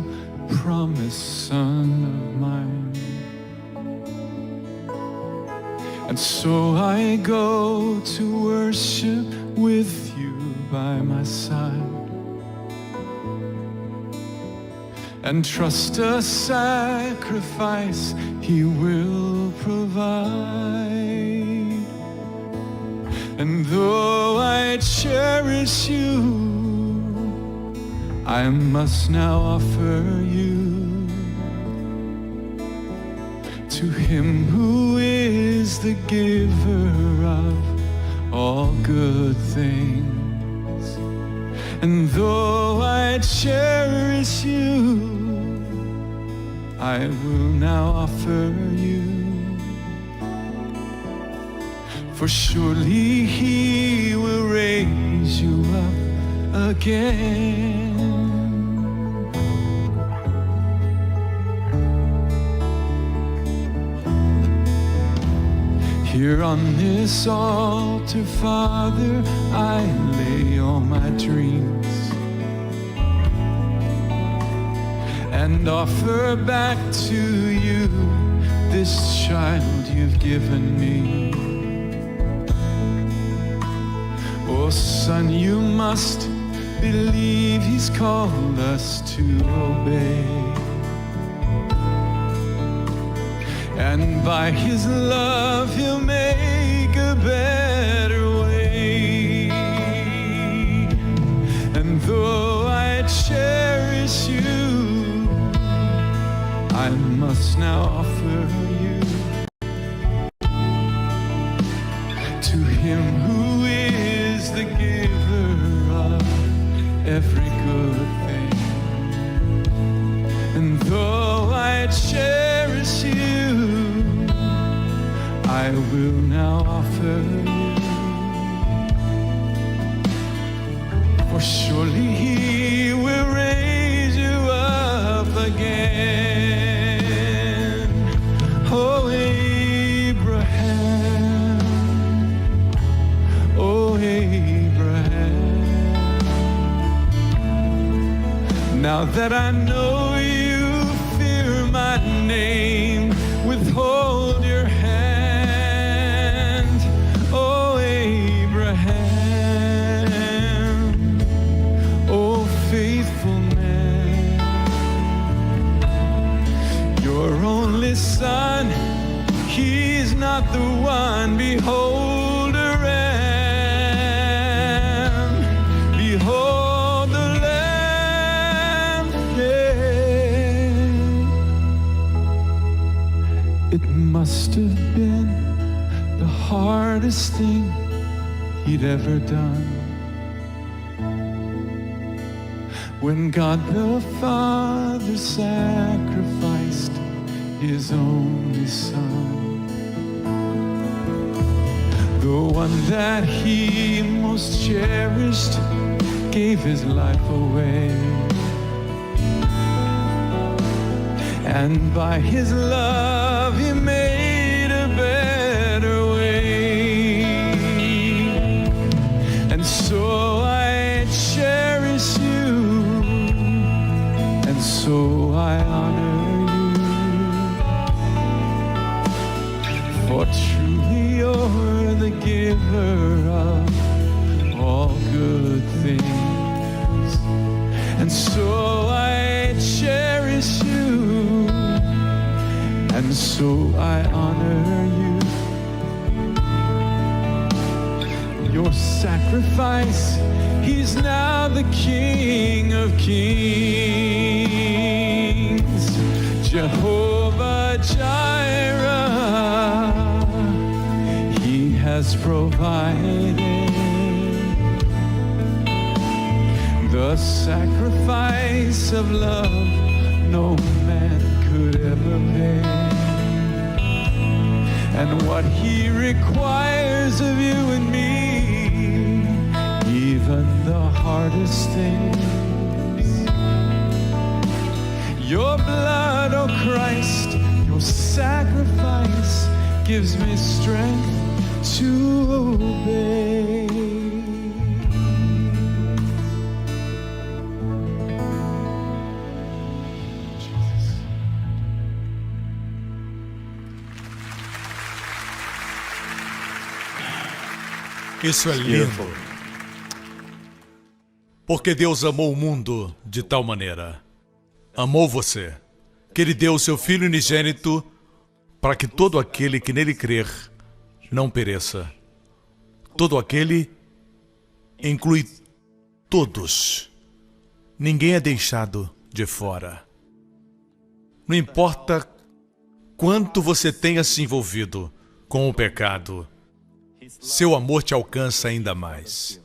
promised son of mine. And so I go to worship with you by my side, and trust a sacrifice He will provide. And though I cherish you, I must now offer you to Him who is the giver of all good things. And though I cherish you, I will now offer you. For surely He will raise you up again. Here on this altar, Father, I lay all my dreams and offer back to you this child you've given me. Oh, son, you must believe He's called us to obey, and by His love He'll make a better way. And though I cherish you, I must now offer you to Him who is the giver of every good thing. And though I cherish you, I will now offer you. For surely He will raise you up again. Oh, Abraham, oh, Abraham, now that I know you fear my name, withhold your hand. Oh, Abraham, oh, faithful man, your only son, he's not the one. Behold a lamb, behold the lamb, yeah. It must have been the hardest thing He'd ever done, when God the Father sacrificed His only Son, the one that He most cherished, gave His life away. And by His love He made a better way. And so I cherish you, and so I honor you. For truly you're the giver of all good things. And so I cherish you, and so I honor you. Your sacrifice, He's now the King of Kings. Jehovah Jireh, has provided the sacrifice of love no man could ever make. And what He requires of you and me, even the hardest things. Your blood, oh Christ, your sacrifice gives me strength to obey. Isso é lindo. Porque Deus amou o mundo de tal maneira. Amou você, que Ele deu o seu Filho unigênito para que todo aquele que nele crer não pereça. Todo aquele inclui todos. Ninguém é deixado de fora. Não importa quanto você tenha se envolvido com o pecado, seu amor te alcança ainda mais.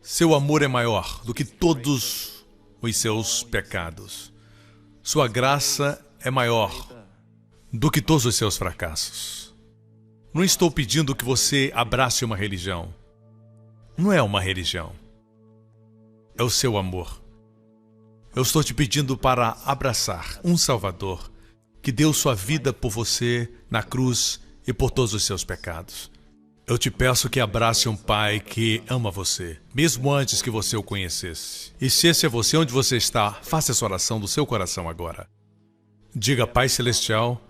Seu amor é maior do que todos os seus pecados. Sua graça é maior do que todos os seus fracassos. Não estou pedindo que você abrace uma religião. Não é uma religião. É o seu amor. Eu estou te pedindo para abraçar um Salvador que deu sua vida por você na cruz e por todos os seus pecados. Eu te peço que abrace um Pai que ama você, mesmo antes que você o conhecesse. E se esse é você, onde você está, faça essa oração do seu coração agora. Diga: Pai Celestial,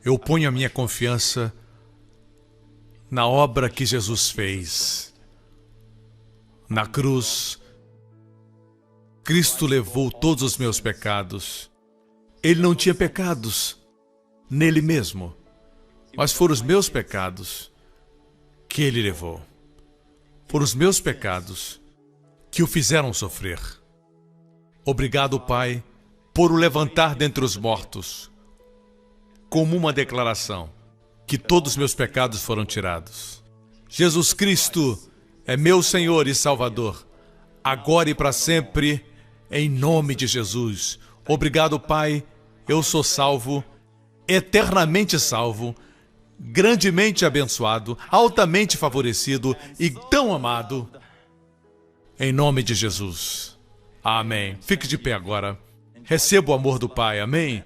eu ponho a minha confiança na obra que Jesus fez. Na cruz, Cristo levou todos os meus pecados. Ele não tinha pecados nele mesmo, mas foram os meus pecados que Ele levou. Foram os meus pecados que o fizeram sofrer. Obrigado, Pai, por o levantar dentre os mortos, como uma declaração que todos os meus pecados foram tirados. Jesus Cristo é meu Senhor e Salvador, agora e para sempre, em nome de Jesus. Obrigado, Pai, eu sou salvo, eternamente salvo, grandemente abençoado, altamente favorecido e tão amado. Em nome de Jesus. Amém. Fique de pé agora. Receba o amor do Pai. Amém.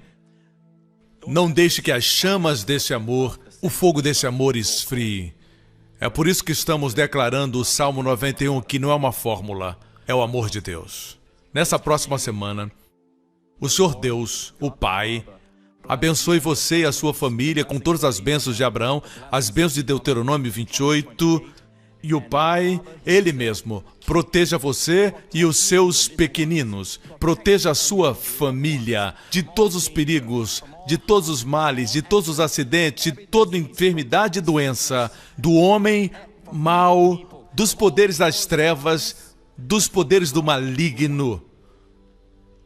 Não deixe que as chamas desse amor, o fogo desse amor esfrie. É por isso que estamos declarando o Salmo 91, que não é uma fórmula, é o amor de Deus. Nessa próxima semana, o Senhor Deus, o Pai, abençoe você e a sua família com todas as bênçãos de Abraão, as bênçãos de Deuteronômio 28. E o Pai, Ele mesmo, proteja você e os seus pequeninos. Proteja a sua família de todos os perigos, de todos os males, de todos os acidentes, de toda enfermidade e doença, do homem mau, dos poderes das trevas, dos poderes do maligno.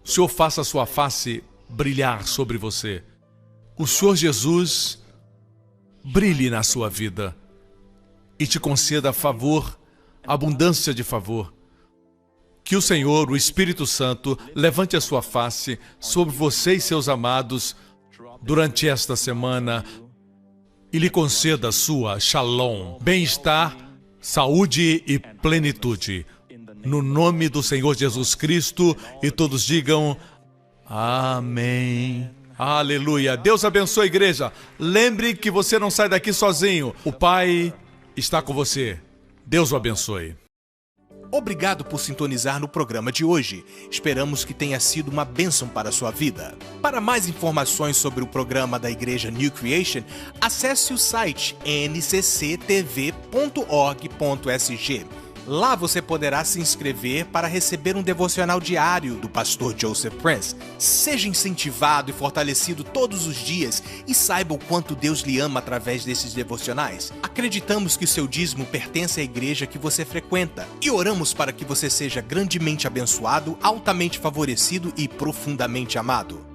O Senhor faça a sua face brilhar sobre você. O Senhor Jesus brilhe na sua vida e te conceda favor, abundância de favor. Que o Senhor, o Espírito Santo, levante a sua face sobre você e seus amados durante esta semana e lhe conceda sua shalom, bem-estar, saúde e plenitude. No nome do Senhor Jesus Cristo, e todos digam amém. Aleluia. Deus abençoe a igreja. Lembre que você não sai daqui sozinho. O Pai está com você. Deus o abençoe. Obrigado por sintonizar no programa de hoje. Esperamos que tenha sido uma bênção para a sua vida. Para mais informações sobre o programa da Igreja New Creation, acesse o site ncctv.org.sg. Lá você poderá se inscrever para receber um devocional diário do pastor Joseph Prince. Seja incentivado e fortalecido todos os dias e saiba o quanto Deus lhe ama através desses devocionais. Acreditamos que o seu dízimo pertence à igreja que você frequenta e oramos para que você seja grandemente abençoado, altamente favorecido e profundamente amado.